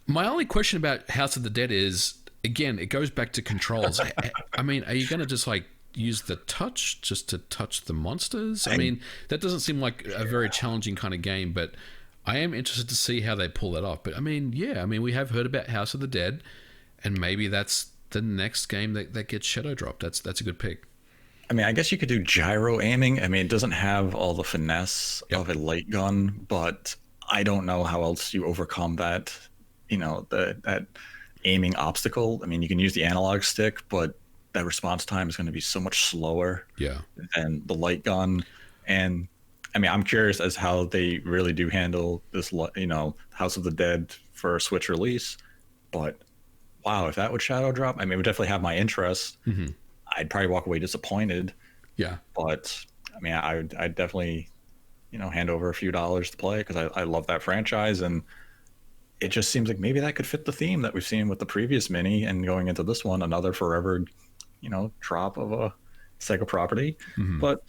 my only question about House of the Dead is, again, it goes back to controls. I mean, are you going to just like use the touch just to touch the monsters? I mean, that doesn't seem like a very challenging kind of game, but I am interested to see how they pull that off. But I mean, yeah, I mean, we have heard about House of the Dead, and maybe that's the next game that gets shadow dropped. That's a good pick. I mean, I guess you could do gyro aiming. I mean, it doesn't have all the finesse of a light gun, but I don't know how else you overcome that, you know, that aiming obstacle. I mean, you can use the analog stick, but that response time is going to be so much slower than the light gun. And I mean, I'm curious as how they really do handle this, you know, House of the Dead for a Switch release. But wow, if that would shadow drop, I mean, it would definitely have my interest. I'd probably walk away disappointed. Yeah. But I mean, I'd definitely, you know, hand over a few dollars to play, because I love that franchise. And it just seems like maybe that could fit the theme that we've seen with the previous Mini, and going into this one, another Forever, you know, drop of a Sega property. But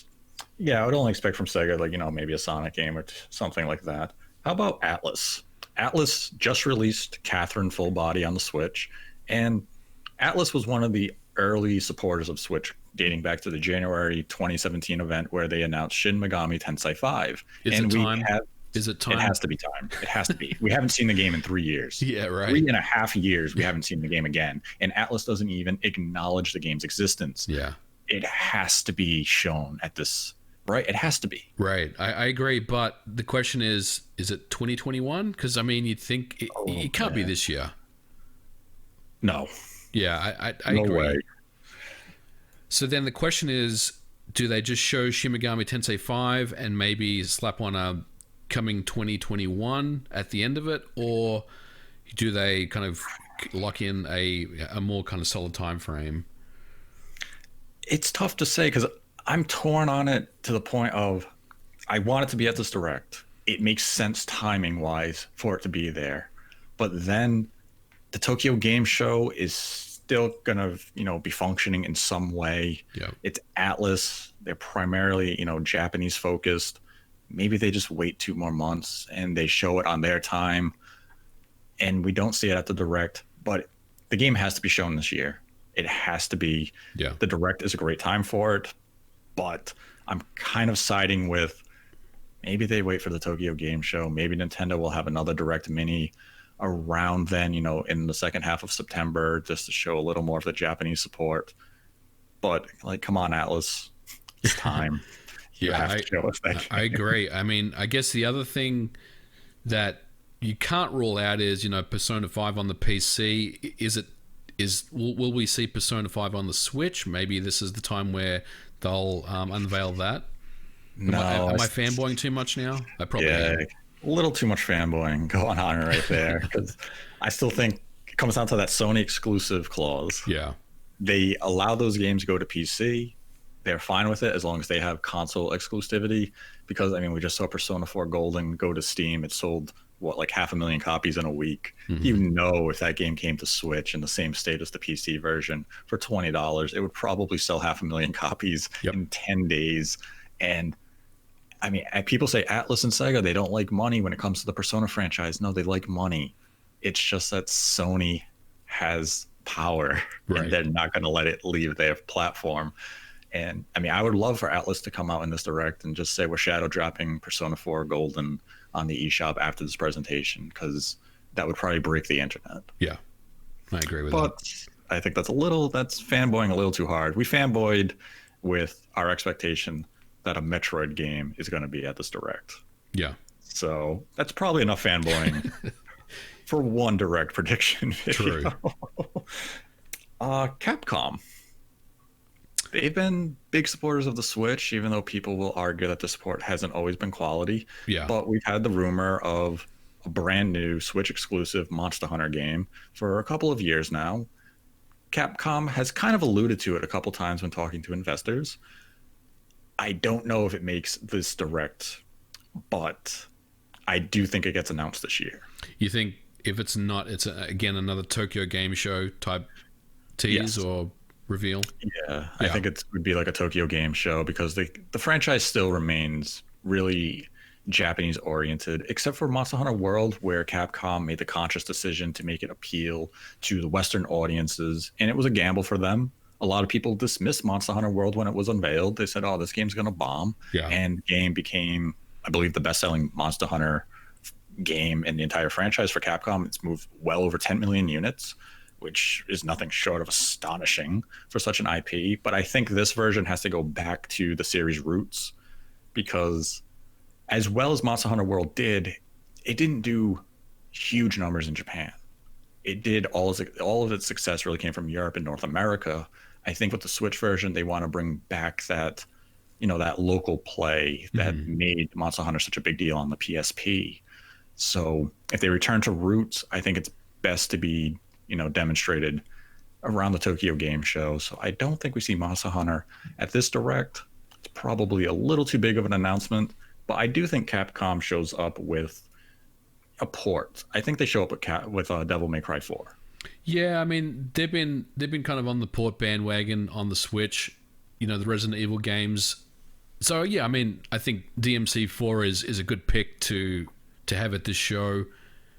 yeah, I would only expect from Sega, like, you know, maybe a Sonic game or something like that. How about Atlas? Atlas just released Catherine Full Body on the Switch, and Atlas was one of the early supporters of Switch, dating back to the January 2017 event where they announced Shin Megami Tensei 5. Is it time? It has to be time. It has to be. We haven't seen the game in 3 years. Yeah, right. 3.5 years we haven't seen the game again. And Atlas doesn't even acknowledge the game's existence. Yeah. It has to be shown at this, right? It has to be. Right. I agree. But the question is it 2021? Because, I mean, you'd think it can't be this year. No. Yeah, I no agree. Way. So then the question is, do they just show Shin Megami Tensei 5 and maybe slap on a coming 2021 at the end of it, or do they kind of lock in a more kind of solid time frame? It's tough to say, because I'm torn on it to the point of, I want it to be at this direct. It makes sense timing wise for it to be there, but then the Tokyo Game Show is still gonna, you know, be functioning in some way. Yeah, it's Atlas. They're primarily, you know, Japanese focused. Maybe they just wait 2 more months and they show it on their time, and we don't see it at the direct. But the game has to be shown this year. It has to be. Yeah. The direct is a great time for it, but I'm kind of siding with, maybe they wait for the Tokyo Game Show. Maybe Nintendo will have another direct mini around then, you know, in the second half of September, just to show a little more of the Japanese support. But like, come on, Atlas, it's time. You have to show us that. I agree. I mean, I guess the other thing that you can't rule out is, you know, Persona 5 on the PC. Will we see Persona 5 on the Switch? Maybe this is the time where they'll unveil that. Am I fanboying too much now? I probably am. A little too much fanboying going on right there, because I still think it comes down to that Sony exclusive clause. Yeah. They allow those games to go to PC. They're fine with it as long as they have console exclusivity, because I mean, we just saw Persona 4 Golden go to Steam. It sold what, like 500,000 copies in a week. You Mm-hmm. know, if that game came to Switch in the same state as the PC version for $20, it would probably sell 500,000 copies Yep. in 10 days. And I mean, people say Atlas and Sega, they don't like money when it comes to the Persona franchise. No, they like money. It's just that Sony has power and Right. they're not going to let it leave their platform. And I mean, I would love for Atlas to come out in this direct and just say we're shadow dropping Persona 4 Golden on the eShop after this presentation, because that would probably break the internet. Yeah. I agree with But that. I think that's fanboying a little too hard. We fanboyed with our expectation that a Metroid game is going to be at this direct. Yeah. So that's probably enough fanboying for one direct prediction True. video. Capcom. They've been big supporters of the Switch, even though people will argue that the support hasn't always been quality. Yeah. But we've had the rumor of a brand new Switch exclusive Monster Hunter game for a couple of years now. Capcom has kind of alluded to it a couple times when talking to investors. I don't know if it makes this direct, but I do think it gets announced this year. You think if it's not, it's again another Tokyo Game Show type tease Yes. or reveal? Yeah, I think it would be like a Tokyo Game Show, because the franchise still remains really Japanese oriented, except for Monster Hunter World, where Capcom made the conscious decision to make it appeal to the Western audiences, and it was a gamble for them. A lot of people dismissed Monster Hunter World when it was unveiled. They said, "Oh, this game's gonna bomb," Yeah. and the game became, I believe, the best-selling Monster Hunter game in the entire franchise for Capcom. It's moved well over 10 million units, which is nothing short of astonishing for such an IP. But I think this version has to go back to the series roots, because as well as Monster Hunter World did, it didn't do huge numbers in Japan. It did all of its success really came from Europe and North America. I think with the Switch version, they want to bring back that, that local play that made Monster Hunter such a big deal on the PSP. So if they return to roots, I think it's best to be, demonstrated around the Tokyo Game Show. So I don't think we see Monster Hunter at this direct. It's probably a little too big of an announcement, but I do think Capcom shows up with a port. I think they show up with Devil May Cry 4. Yeah, I mean they've been kind of on the port bandwagon on the Switch, the Resident Evil games. So yeah, I mean I think DMC4 is a good pick to have at this show,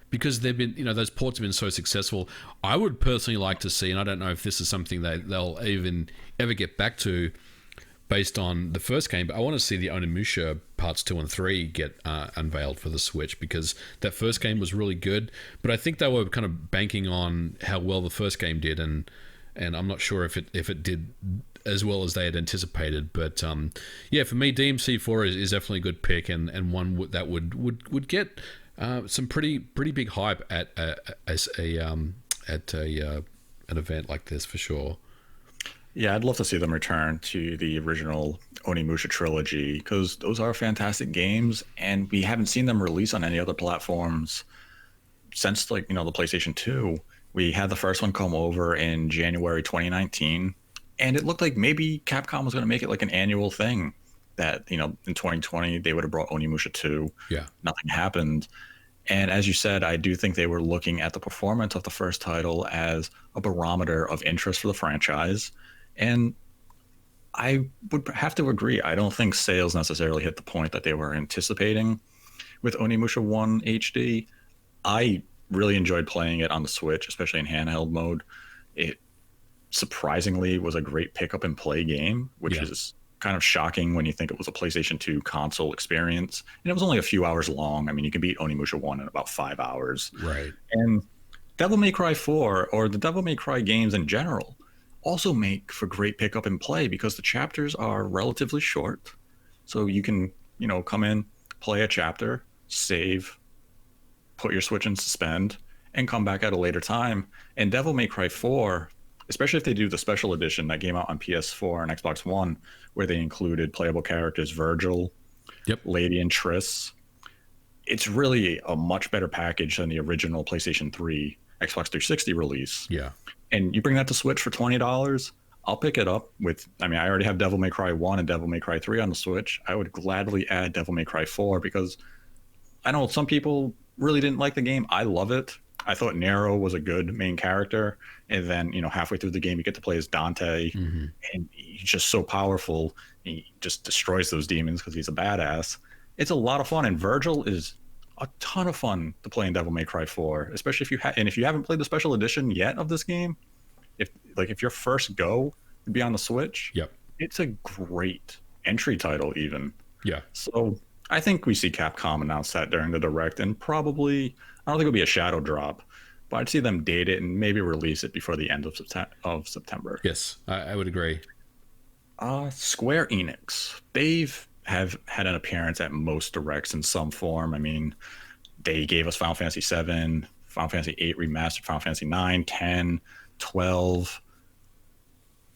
because they've been, those ports have been so successful. I would personally like to see, and I don't know if this is something they'll even ever get back to based on the first game, but I want to see the Onimusha parts 2 and 3 get unveiled for the Switch, because that first game was really good, but I think they were kind of banking on how well the first game did, and I'm not sure if it did as well as they had anticipated. But yeah, for me, DMC4 is definitely a good pick, and one that would get some pretty big hype at an event like this for sure. Yeah, I'd love to see them return to the original Onimusha trilogy, because those are fantastic games, and we haven't seen them release on any other platforms since, the PlayStation 2. We had the first one come over in January 2019, and it looked like maybe Capcom was going to make it like an annual thing, that, in 2020 they would have brought Onimusha 2. Yeah. Nothing happened. And as you said, I do think they were looking at the performance of the first title as a barometer of interest for the franchise. And I would have to agree. I don't think sales necessarily hit the point that they were anticipating with Onimusha 1 HD. I really enjoyed playing it on the Switch, especially in handheld mode. It surprisingly was a great pick up and play game, which is kind of shocking when you think it was a PlayStation 2 console experience. And it was only a few hours long. I mean, you can beat Onimusha 1 in about 5 hours. Right. And Devil May Cry 4, or the Devil May Cry games in general, also make for great pick up and play, because the chapters are relatively short. So you can, come in, play a chapter, save, put your Switch in suspend, and come back at a later time. And Devil May Cry 4, especially if they do the special edition that came out on PS4 and Xbox One, where they included playable characters Virgil, Lady, and Triss, it's really a much better package than the original PlayStation 3, Xbox 360 release. Yeah. And you bring that to Switch for $20, I'll pick it up with, I already have Devil May Cry 1 and Devil May Cry 3 on the Switch. I would gladly add Devil May Cry 4, because I know some people really didn't like the game. I love it. I thought Nero was a good main character, and then halfway through the game you get to play as Dante, and he's just so powerful. He just destroys those demons because he's a badass. It's a lot of fun, and Virgil is a ton of fun to play in Devil May Cry 4, especially if you haven't played the special edition yet of this game. If your first go would be on the Switch, Yep. it's a great entry title even. Yeah. So I think we see Capcom announce that during the Direct, and probably, I don't think it'll be a shadow drop, but I'd see them date it and maybe release it before the end of September. Yes, I would agree. Square Enix, they've have had an appearance at most Directs in some form. I mean, they gave us Final Fantasy 7, Final Fantasy 8 Remastered, Final Fantasy 9, 10, 12.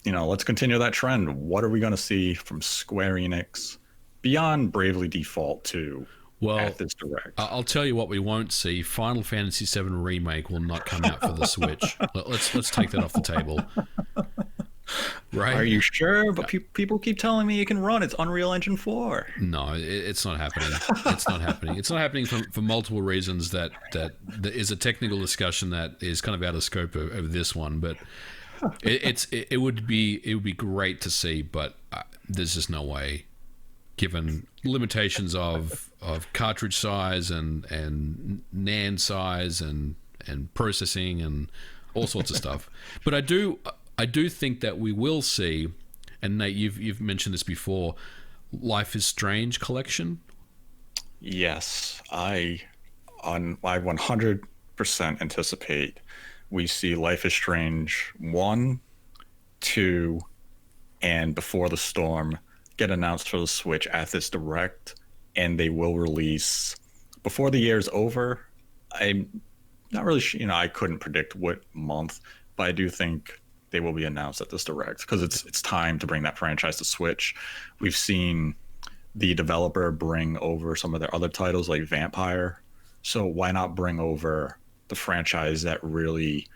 Let's continue that trend. What are we going to see from Square Enix beyond Bravely Default 2 at this Direct? I'll tell you what we won't see. Final Fantasy 7 Remake will not come out for the Switch. Let's take that off the table. Right? Are you sure? But people keep telling me it can run. It's Unreal Engine 4. No, it's not happening. It's not happening. It's not happening for multiple reasons. That there is a technical discussion that is kind of out of scope of this one, but it would be great to see, but there's just no way, given limitations of cartridge size and NAND size and processing and all sorts of stuff. But I do think that we will see, and Nate, you've mentioned this before, Life is Strange collection. Yes, I 100% anticipate we see Life is Strange 1, 2, and Before the Storm get announced for the Switch at this Direct, and they will release before the year's over. I'm not really sure, I couldn't predict what month, but I do think they will be announced at this Direct because it's time to bring that franchise to Switch. We've seen the developer bring over some of their other titles like Vampire, so why not bring over the franchise that really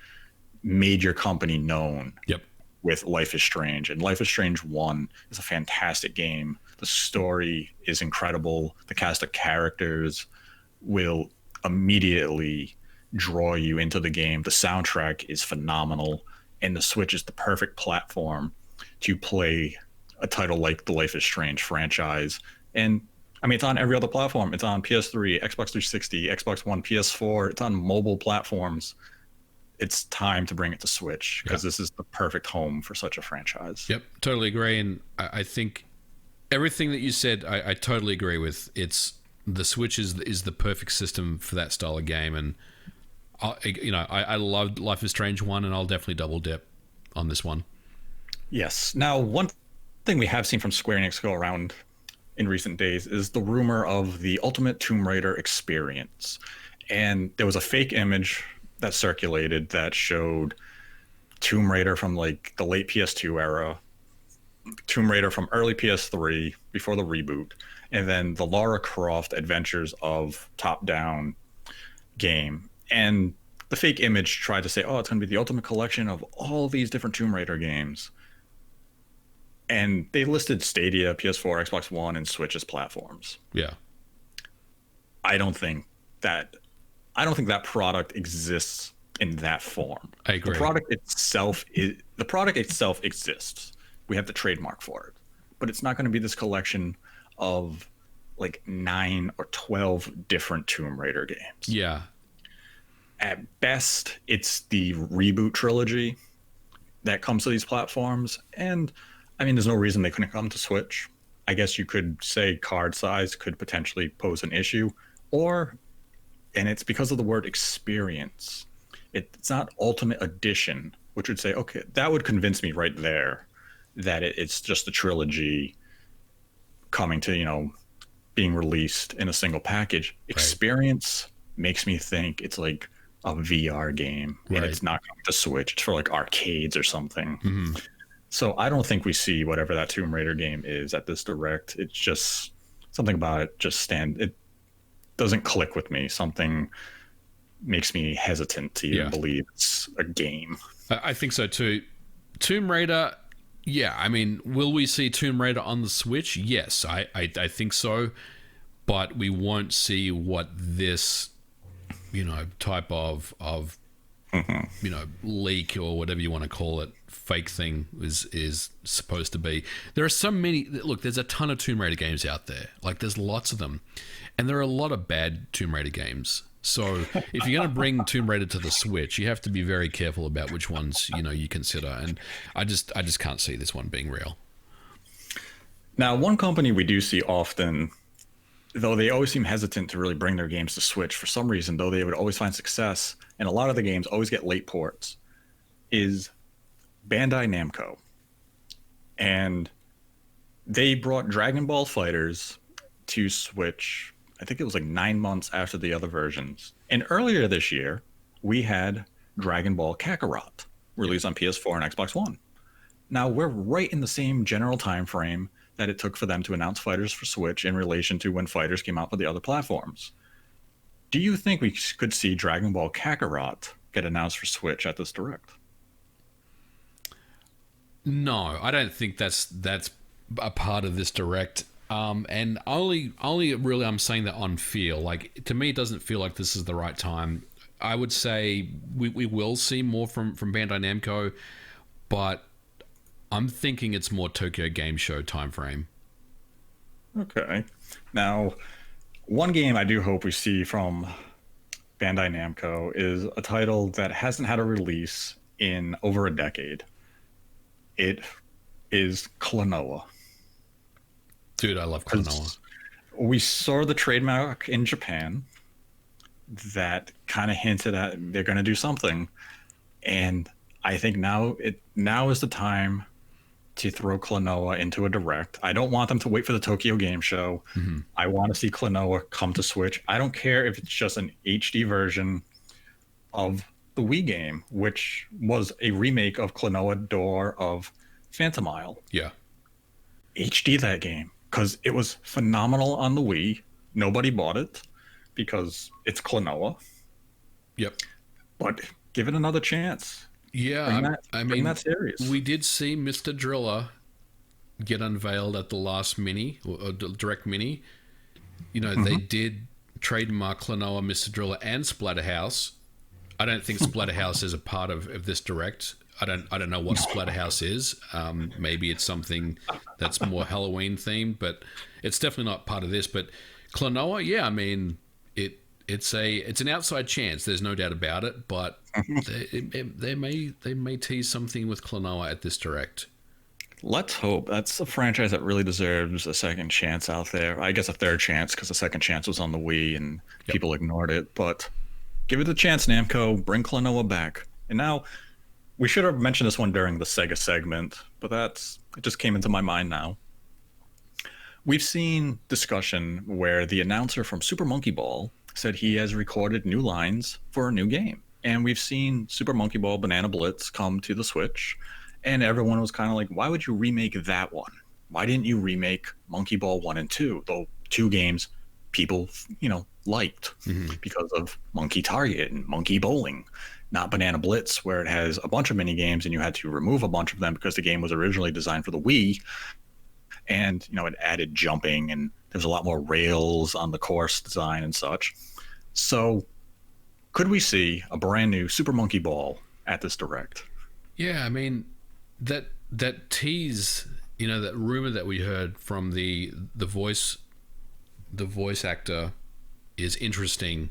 made your company known? Yep. With Life is Strange. And Life is Strange 1 is a fantastic game. The story is incredible. The cast of characters will immediately draw you into the game. The soundtrack is phenomenal, and the Switch is the perfect platform to play a title like the Life is Strange franchise. And I mean, it's on every other platform. It's on PS3, Xbox 360, Xbox One, PS4. It's on mobile platforms. It's time to bring it to Switch because this is the perfect home for such a franchise. Yep, totally agree. And I think everything that you said, I totally agree with. The Switch is the perfect system for that style of game. And I loved Life is Strange 1, and I'll definitely double dip on this one. Yes. Now, one thing we have seen from Square Enix go around in recent days is the rumor of the Ultimate Tomb Raider experience. And there was a fake image that circulated that showed Tomb Raider from like the late PS2 era, Tomb Raider from early PS3 before the reboot, and then the Lara Croft Adventures of top-down game. And the fake image tried to say, oh, it's going to be the ultimate collection of all these different Tomb Raider games. And they listed Stadia, PS4, Xbox One, and Switch as platforms. Yeah. I don't think that product exists in that form. I agree. The product itself exists. We have the trademark for it. But it's not going to be this collection of like 9 or 12 different Tomb Raider games. Yeah. At best, it's the reboot trilogy that comes to these platforms. And I mean, there's no reason they couldn't come to Switch. I guess you could say card size could potentially pose an issue, and it's because of the word experience. It's not Ultimate Edition, which would say, okay, that would convince me right there that it's just a trilogy coming to, being released in a single package. Right. Experience makes me think it's like a VR game, and it's not coming to Switch. It's for like arcades or something. Mm-hmm. So I don't think we see whatever that Tomb Raider game is at this Direct. It's just something about it it doesn't click with me. Something makes me hesitant to even believe it's a game. I think so too. Tomb Raider, yeah. I mean, will we see Tomb Raider on the Switch? Yes, I think so. But we won't see what this type of leak or whatever you want to call it, fake thing is supposed to be. There are so many. Look, there's a ton of Tomb Raider games out there. Like, there's lots of them, and there are a lot of bad Tomb Raider games. So if you're going to bring Tomb Raider to the Switch, you have to be very careful about which ones you consider. And I just can't see this one being real. Now, one company we do see often, though they always seem hesitant to really bring their games to Switch for some reason, though they would always find success, and a lot of the games always get late ports, is Bandai Namco. And they brought Dragon Ball Fighters to Switch, I think it was like 9 months after the other versions. And earlier this year, we had Dragon Ball Kakarot released on PS4 and Xbox One. Now, we're right in the same general time frame that it took for them to announce Fighters for Switch in relation to when Fighters came out for the other platforms. Do you think we could see Dragon Ball Kakarot get announced for Switch at this Direct? No, I don't think that's a part of this Direct. And only really I'm saying that on feel. Like, to me, it doesn't feel like this is the right time. I would say we will see more from Bandai Namco, but I'm thinking it's more Tokyo Game Show timeframe. Okay. Now, one game I do hope we see from Bandai Namco is a title that hasn't had a release in over a decade. It is Klonoa. Dude, I love Klonoa. We saw the trademark in Japan that kind of hinted at they're going to do something. And I think now is the time to throw Klonoa into a Direct. I don't want them to wait for the Tokyo Game Show. Mm-hmm. I want to see Klonoa come to Switch. I don't care if it's just an HD version of the Wii game, which was a remake of Klonoa Door of Phantom Isle. Yeah. HD that game, because it was phenomenal on the Wii. Nobody bought it because it's Klonoa. Yep. But give it another chance. Yeah, bring that serious. We did see Mr. Driller get unveiled at the last mini or Direct mini. They did trademark Klonoa, Mr. Driller, and Splatterhouse. I don't think Splatterhouse is a part of this Direct. I don't know what Splatterhouse is. Maybe it's something that's more Halloween themed, but it's definitely not part of this. But Klonoa, yeah, I mean, it's an outside chance. There's no doubt about it. But they may tease something with Klonoa at this Direct. Let's hope. That's a franchise that really deserves a second chance out there. I guess a third chance, because the second chance was on the Wii and people ignored it. But give it a chance, Namco. Bring Klonoa back. And now, we should have mentioned this one during the Sega segment, but it just came into my mind now. We've seen discussion where the announcer from Super Monkey Ball said he has recorded new lines for a new game. And we've seen Super Monkey Ball Banana Blitz come to the Switch, and everyone was kind of like, why would you remake that one? Why didn't you remake Monkey Ball 1 and 2? Though two games people, liked because of Monkey Target and Monkey Bowling. Not Banana Blitz, where it has a bunch of mini games and you had to remove a bunch of them because the game was originally designed for the Wii. And, it added jumping and there's a lot more rails on the course design and such. So could we see a brand new Super Monkey Ball at this Direct? Yeah, I mean, that tease, that rumor that we heard from the voice actor is interesting.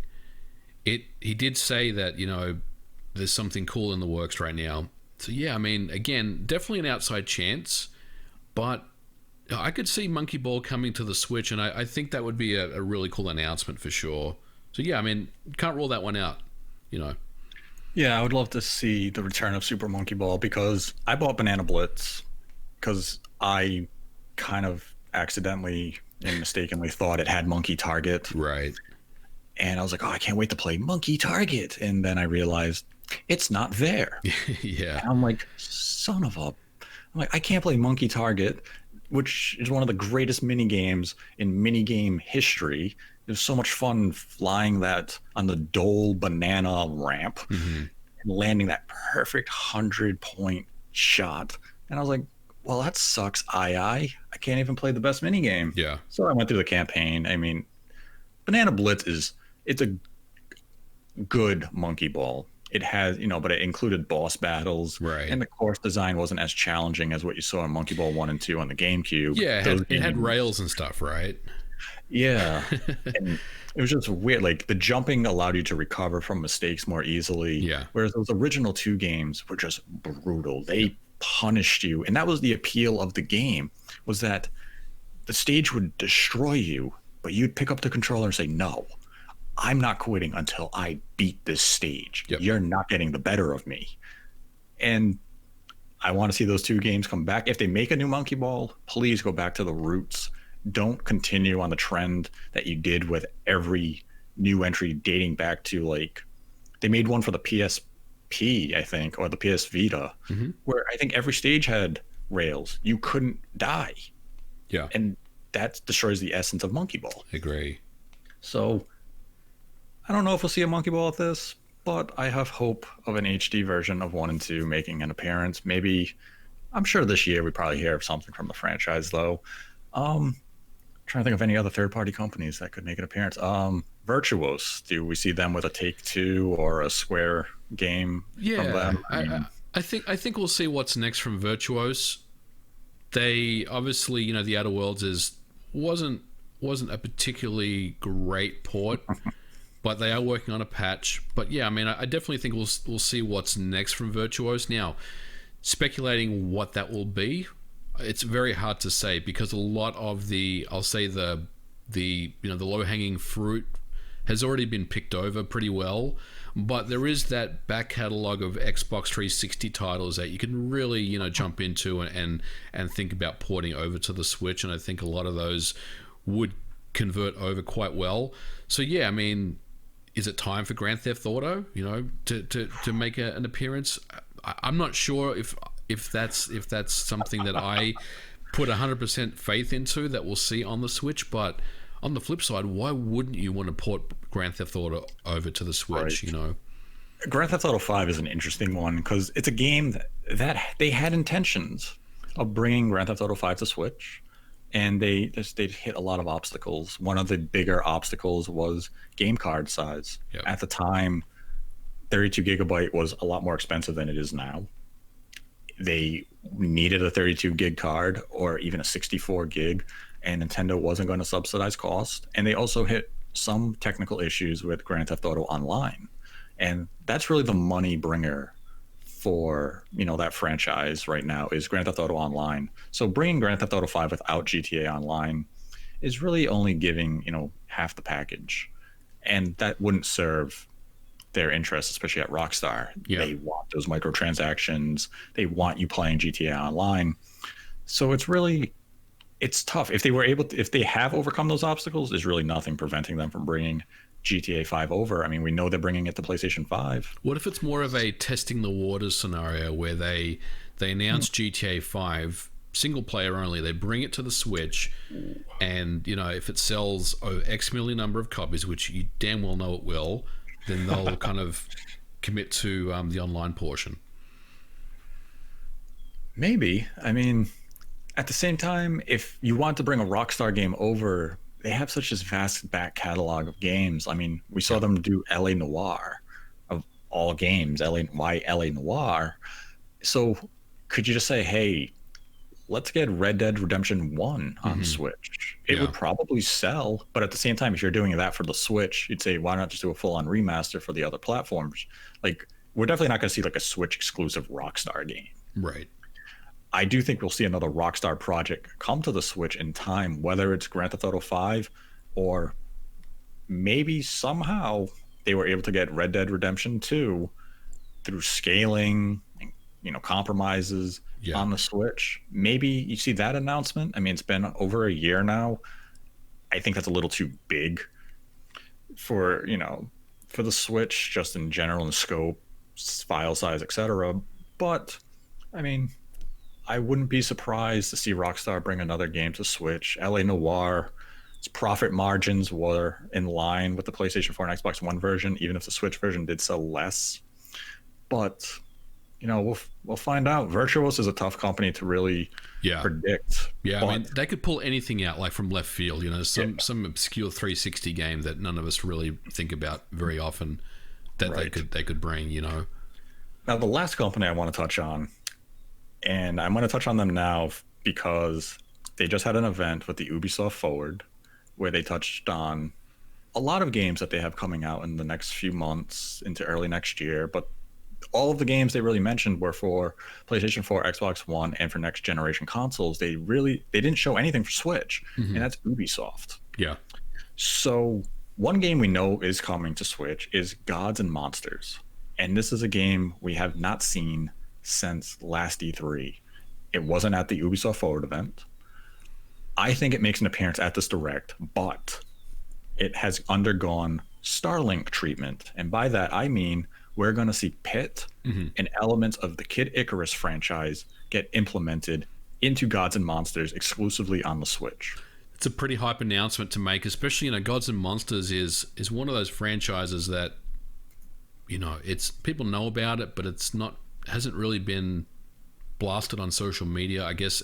He did say that, there's something cool in the works right now. So yeah, I mean, again, definitely an outside chance, but I could see Monkey Ball coming to the Switch, and I think that would be a really cool announcement for sure. So yeah, I mean, can't rule that one out, Yeah, I would love to see the return of Super Monkey Ball, because I bought Banana Blitz because I kind of accidentally and mistakenly thought it had Monkey Target. Right. And I was like, oh, I can't wait to play Monkey Target. And then I realized it's not there. Yeah. And I'm like, I can't play Monkey Target, which is one of the greatest mini games in minigame history. It was so much fun flying that on the Dole banana ramp and landing that perfect 100-point shot. And I was like, well, that sucks. I can't even play the best mini game. Yeah. So I went through the campaign. I mean, Banana Blitz good Monkey Ball. It has, but it included boss battles, Right. and the course design wasn't as challenging as what you saw in Monkey Ball 1 and 2 on the GameCube. Yeah, Those it had games, rails and stuff, right? yeah. And it was just weird. Like the jumping allowed you to recover from mistakes more easily, Yeah. whereas those original two games were just brutal. They punished you, and that was the appeal of the game, was that the stage would destroy you, but you'd pick up the controller and say, "No, I'm not quitting until I beat this stage. Yep. You're not getting the better of me." And I want to see those two games come back. If they make a new Monkey Ball, please go back to the roots. Don't continue on the trend that you did with every new entry dating back to, like, they made one for the PSP, I think, or the PS Vita, Mm-hmm. where I think every stage had rails. You couldn't die. Yeah. And that destroys the essence of Monkey Ball. Agree. So I don't know if we'll see a Monkey Ball at this, but I have hope of an HD version of 1 and 2 making an appearance. Maybe, I'm sure this year we probably hear of something from the franchise, though. Trying to think of any other third-party companies that could make an appearance. Virtuos, do we see them with a Take-Two or a Square game from Yeah. them? I think we'll see what's next from Virtuos. They obviously, the Outer Worlds wasn't a particularly great port, but they are working on a patch. But yeah, I mean, I definitely think we'll see what's next from Virtuos. Now, speculating what that will be, it's very hard to say, because a lot of the low hanging fruit has already been picked over pretty well. But there is that back catalog of Xbox 360 titles that you can really, jump into and think about porting over to the Switch, and I think a lot of those would convert over quite well. So yeah, I mean, is it time for Grand Theft Auto, to make an appearance? I'm not sure if that's something that I put 100% faith into that we'll see on the Switch. But on the flip side, why wouldn't you want to port Grand Theft Auto over to the Switch? Right. Grand Theft Auto 5 is an interesting one because it's a game that they had intentions of bringing Grand Theft Auto 5 to Switch, and they hit a lot of obstacles. One of the bigger obstacles was game card size. Yep. At the time, 32 gigabyte was a lot more expensive than it is now. They needed a 32 gig card or even a 64 gig, and Nintendo wasn't going to subsidize cost. And they also hit some technical issues with Grand Theft Auto Online. And that's really the money bringer for, that franchise right now, is Grand Theft Auto Online. So bringing Grand Theft Auto 5 without GTA Online is really only giving, half the package. And that wouldn't serve their interests, especially at Rockstar. Yeah. They want those microtransactions. They want you playing GTA Online. So it's tough. If they have overcome those obstacles, there's really nothing preventing them from bringing GTA 5 over. I mean, we know they're bringing it to PlayStation 5. What if it's more of a testing the waters scenario where they announce GTA 5 single player only, they bring it to the Switch, and if it sells X million number of copies, which you damn well know it will, then they'll kind of commit to the online portion. Maybe. I mean, at the same time, if you want to bring a Rockstar game over, they have such this vast back catalog of games. I mean, we saw them do LA Noire, of all games. Why LA Noire? So could you just say, hey, let's get Red Dead Redemption 1 on Switch? It would probably sell, but at the same time, if you're doing that for the Switch, you'd say, why not just do a full-on remaster for the other platforms? Like, we're definitely not going to see like a Switch exclusive Rockstar game. Right. I do think we'll see another Rockstar project come to the Switch in time, whether it's Grand Theft Auto 5 or maybe somehow they were able to get Red Dead Redemption 2 through scaling and, compromises on the Switch. Maybe you see that announcement. I mean, it's been over a year now. I think that's a little too big for the Switch, just in general, in scope, file size, etc. But I mean, I wouldn't be surprised to see Rockstar bring another game to Switch. LA Noire, its profit margins were in line with the PlayStation 4 and Xbox One version, even if the Switch version did sell less. But we'll find out. Virtuos is a tough company to really predict. Yeah, I mean, they could pull anything out like from left field. Some obscure 360 game that none of us really think about very often. that Right. they could bring. Now, the last company I want to touch on, and I'm going to touch on them now because they just had an event with the Ubisoft Forward where they touched on a lot of games that they have coming out in the next few months into early next year. But all of the games they really mentioned were for PlayStation 4, Xbox One, and for next generation consoles. They didn't show anything for Switch, and that's Ubisoft. Yeah. So one game we know is coming to Switch is Gods and Monsters. And this is a game we have not seen since last E3. It wasn't at the Ubisoft Forward event. I think it makes an appearance at this Direct, but it has undergone Starlink treatment. And by that, I mean we're going to see Pit and elements of the Kid Icarus franchise get implemented into Gods and Monsters exclusively on the Switch. It's a pretty hype announcement to make, especially, Gods and Monsters is one of those franchises that, it's people know about it, but hasn't really been blasted on social media, I guess,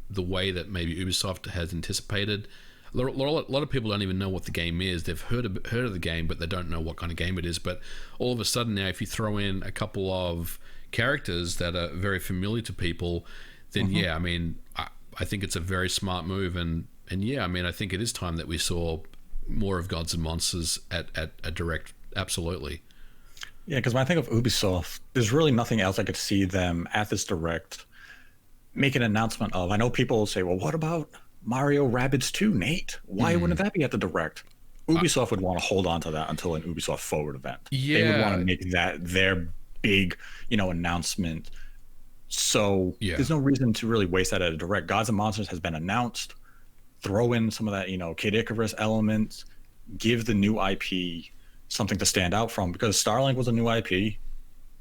the way that maybe Ubisoft has anticipated. A lot of people don't even know what the game is. They've heard of the game, but they don't know what kind of game it is. But all of a sudden now, if you throw in a couple of characters that are very familiar to people, then yeah, I mean, I think it's a very smart move. And yeah, I mean, I think it is time that we saw more of Gods and Monsters at a Direct. Absolutely. Yeah, because when I think of Ubisoft, there's really nothing else I could see them at this Direct make an announcement of. I know people will say, well, what about Mario Rabbids 2, Nate? Why wouldn't that be at the Direct? Ubisoft would want to hold on to that until an Ubisoft Forward event. Yeah. They would want to make that their big, announcement. So there's no reason to really waste that at a Direct. Gods and Monsters has been announced. Throw in some of that, Kid Icarus elements. Give the new IP something to stand out from, because Starlink was a new IP.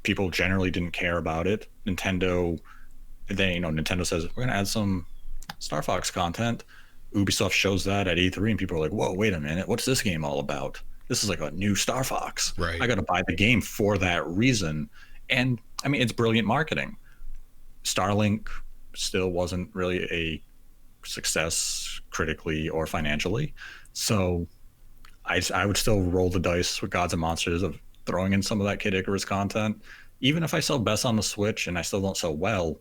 People generally didn't care about it. Nintendo says we're gonna add some Star Fox content. Ubisoft shows that at E3, and people are like, whoa, wait a minute, what's this game all about? This is like a new Star Fox. Right. I gotta buy the game for that reason. And I mean, it's brilliant marketing. Starlink still wasn't really a success critically or financially, so I would still roll the dice with Gods and Monsters of throwing in some of that Kid Icarus content. Even if I sell best on the Switch and I still don't sell well,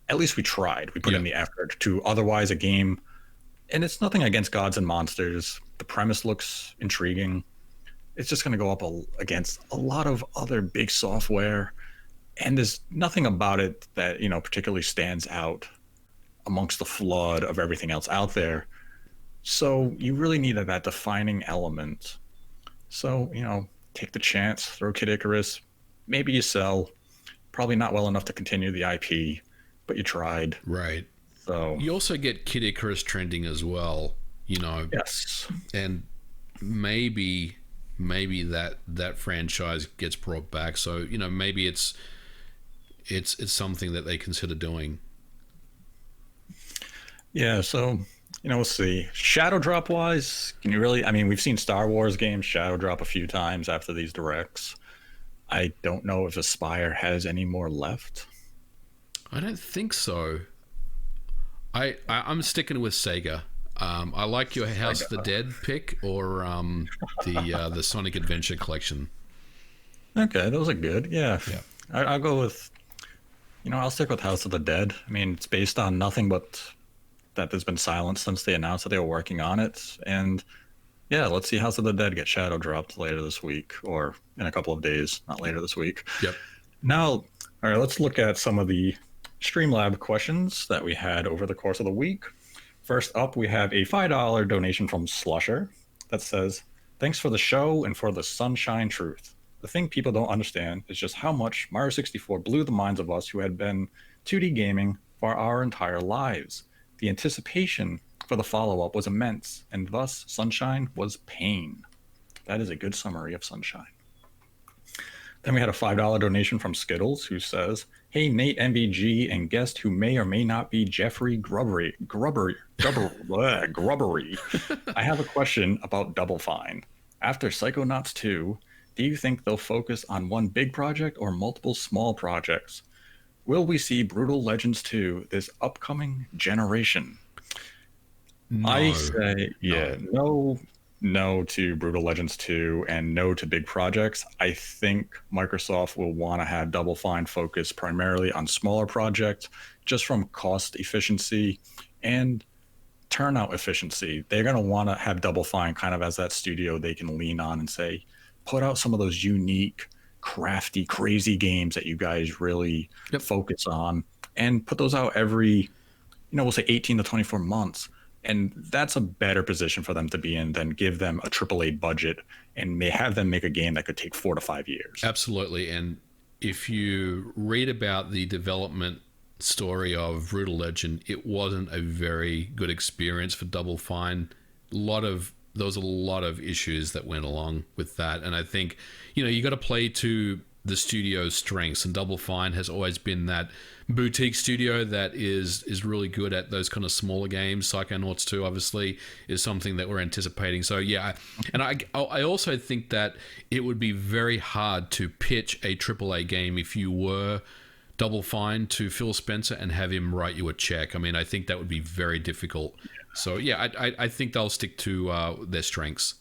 at least we tried. We put in the effort to. Otherwise, a game, and it's nothing against Gods and Monsters. The premise looks intriguing. It's just going to go up against a lot of other big software, and there's nothing about it that particularly stands out amongst the flood of everything else out there. So you really need that defining element. So take the chance, throw Kid Icarus. Maybe you sell, probably not well enough to continue the IP, but you tried. Right. So you also get Kid Icarus trending as well, Yes. and maybe that franchise gets brought back. So maybe it's something that they consider doing. Yeah. So we'll see. Shadow drop wise, can you really? I mean, we've seen Star Wars games shadow drop a few times after these Directs. I don't know if Aspire has any more left. I don't think so. I'm sticking with Sega. I like your House of the Dead pick, or the Sonic Adventure collection. Okay, those are good. Yeah. I'll go with. I'll stick with House of the Dead. I mean, it's based on nothing but that there's been silence since they announced that they were working on it, and yeah, let's see House of the Dead get shadow dropped later this week, or in a couple of days, not later this week. Yep. Now, all right, let's look at some of the Streamlab questions that we had over the course of the week. First up, we have a $5 donation from Slusher that says, thanks for the show and for the sunshine truth. The thing people don't understand is just how much Mario 64 blew the minds of us who had been 2D gaming for our entire lives. The anticipation for the follow-up was immense, and thus Sunshine was pain. That is a good summary of Sunshine. Then we had a $5 donation from Skittles, who says, hey, Nate MVG and guest who may or may not be Jeffrey Grubbery. I have a question about Double Fine. After Psychonauts 2, do you think they'll focus on one big project or multiple small projects? Will we see Brutal Legends 2 this upcoming generation? No. I say, yeah, no no to Brutal Legends 2 and no to big projects. I think Microsoft will want to have Double Fine focus primarily on smaller projects just from cost efficiency and turnout efficiency. They're going to want to have Double Fine kind of as that studio they can lean on and say, put out some of those unique, crafty, crazy games that you guys really Yep. focus on and put those out every, we'll say 18 to 24 months. And that's a better position for them to be in than give them a AAA budget and may have them make a game that could take 4 to 5 years. Absolutely. And if you read about the development story of Brutal Legend, it wasn't a very good experience for Double Fine. There was a lot of issues that went along with that. And I think, you got to play to the studio's strengths, and Double Fine has always been that boutique studio that is really good at those kind of smaller games. Psychonauts 2 obviously is something that we're anticipating. So yeah, and I also think that it would be very hard to pitch a AAA game if you were Double Fine to Phil Spencer and have him write you a check. I mean, I think that would be very difficult. So yeah, I think they'll stick to their strengths.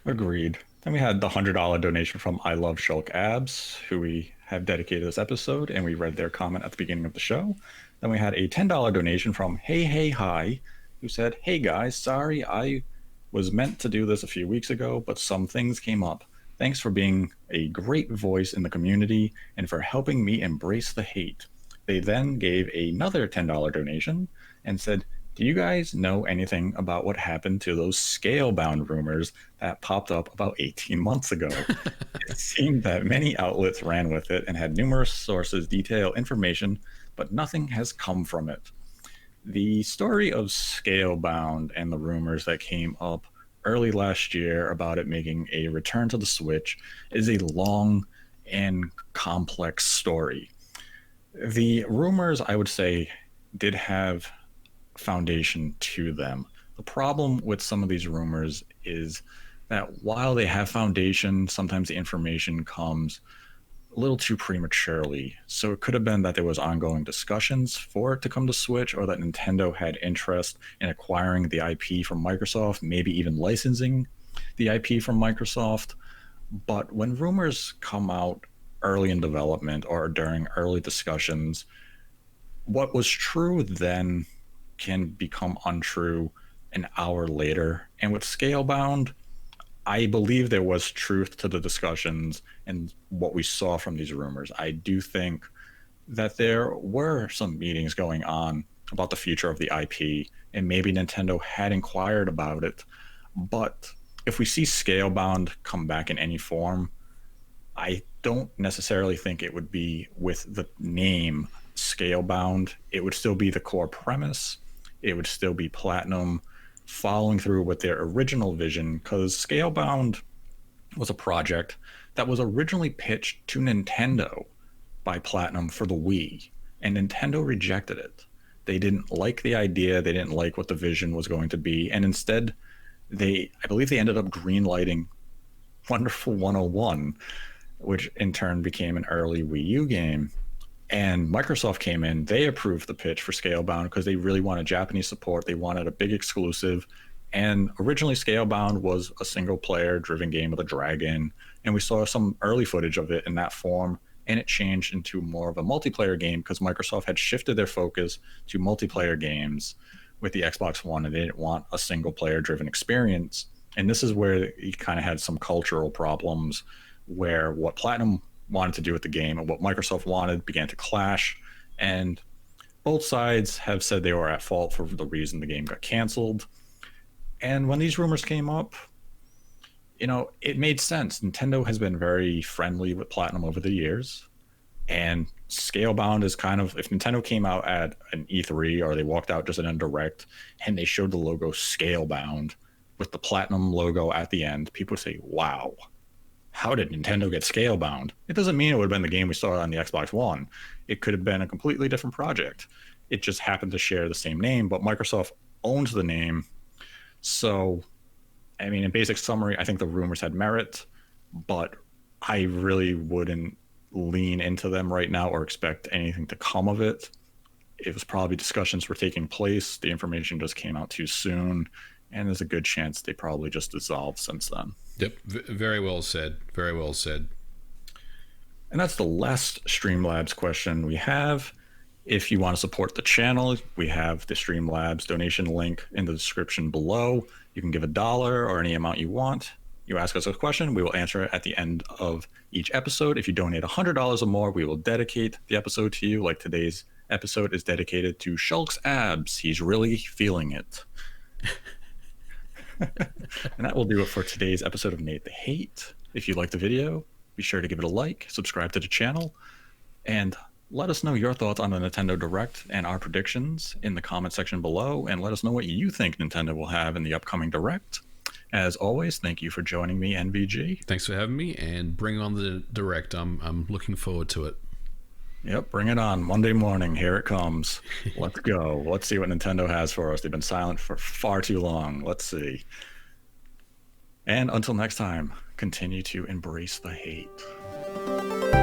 Agreed. Then we had the $100 donation from I Love Shulk Abs, who we have dedicated this episode, and we read their comment at the beginning of the show. Then we had a $10 donation from Hey Hey Hi, who said, "Hey guys, sorry I was meant to do this a few weeks ago, but some things came up. Thanks for being a great voice in the community and for helping me embrace the hate." They then gave another $10 donation and said, "Do you guys know anything about what happened to those Scalebound rumors that popped up about 18 months ago? It seemed that many outlets ran with it and had numerous sources detail information, but nothing has come from it." The story of Scalebound and the rumors that came up early last year about it making a return to the Switch is a long and complex story. The rumors, I would say, did have foundation to them. The problem with some of these rumors is that while they have foundation, sometimes the information comes a little too prematurely. So it could have been that there was ongoing discussions for it to come to Switch, or that Nintendo had interest in acquiring the IP from Microsoft, maybe even licensing the IP from Microsoft. But when rumors come out early in development or during early discussions, what was true then can become untrue an hour later. And with Scalebound, I believe there was truth to the discussions and what we saw from these rumors. I do think that there were some meetings going on about the future of the IP, and maybe Nintendo had inquired about it. But if we see Scalebound come back in any form, I don't necessarily think it would be with the name Scalebound. It would still be the core premise. It would still be Platinum following through with their original vision, because Scalebound was a project that was originally pitched to Nintendo by Platinum for the Wii, and Nintendo rejected it. They didn't like the idea, they didn't like what the vision was going to be, and instead I believe they ended up greenlighting Wonderful 101, which in turn became an early Wii U game. And Microsoft came in, they approved the pitch for Scalebound because they really wanted Japanese support. They wanted a big exclusive. And originally Scalebound was a single player driven game with a dragon. And we saw some early footage of it in that form. And it changed into more of a multiplayer game because Microsoft had shifted their focus to multiplayer games with the Xbox One, and they didn't want a single player driven experience. And this is where you kind of had some cultural problems where what Platinum wanted to do with the game and what Microsoft wanted began to clash, and both sides have said they were at fault for the reason the game got canceled. And when these rumors came up, it made sense. Nintendo has been very friendly with Platinum over the years, and Scalebound is kind of, if Nintendo came out at an E3 or they walked out just in a direct and they showed the logo Scalebound with the Platinum logo at the end, people would say, wow, how did Nintendo get Scalebound? It doesn't mean it would have been the game we saw on the Xbox One. It could have been a completely different project. It just happened to share the same name, but Microsoft owns the name. So, I mean, in basic summary, I think the rumors had merit, but I really wouldn't lean into them right now or expect anything to come of it. It was probably discussions were taking place. The information just came out too soon. And there's a good chance they probably just dissolved since then. Yep, very well said. Very well said. And that's the last Streamlabs question we have. If you want to support the channel, we have the Streamlabs donation link in the description below. You can give $1 or any amount you want. You ask us a question, we will answer it at the end of each episode. If you donate $100 or more, we will dedicate the episode to you, like today's episode is dedicated to Shulk's abs. He's really feeling it. And that will do it for today's episode of Nate the Hate. If you like the video, be sure to give it a like, subscribe to the channel, and let us know your thoughts on the Nintendo Direct and our predictions in the comment section below, and let us know what you think Nintendo will have in the upcoming Direct. As always, thank you for joining me, MVG. Thanks for having me, and bring on the Direct. I'm looking forward to it. Yep, bring it on. Monday morning, here it comes. Let's go. Let's see what Nintendo has for us. They've been silent for far too long. Let's see. And until next time, continue to embrace the hate.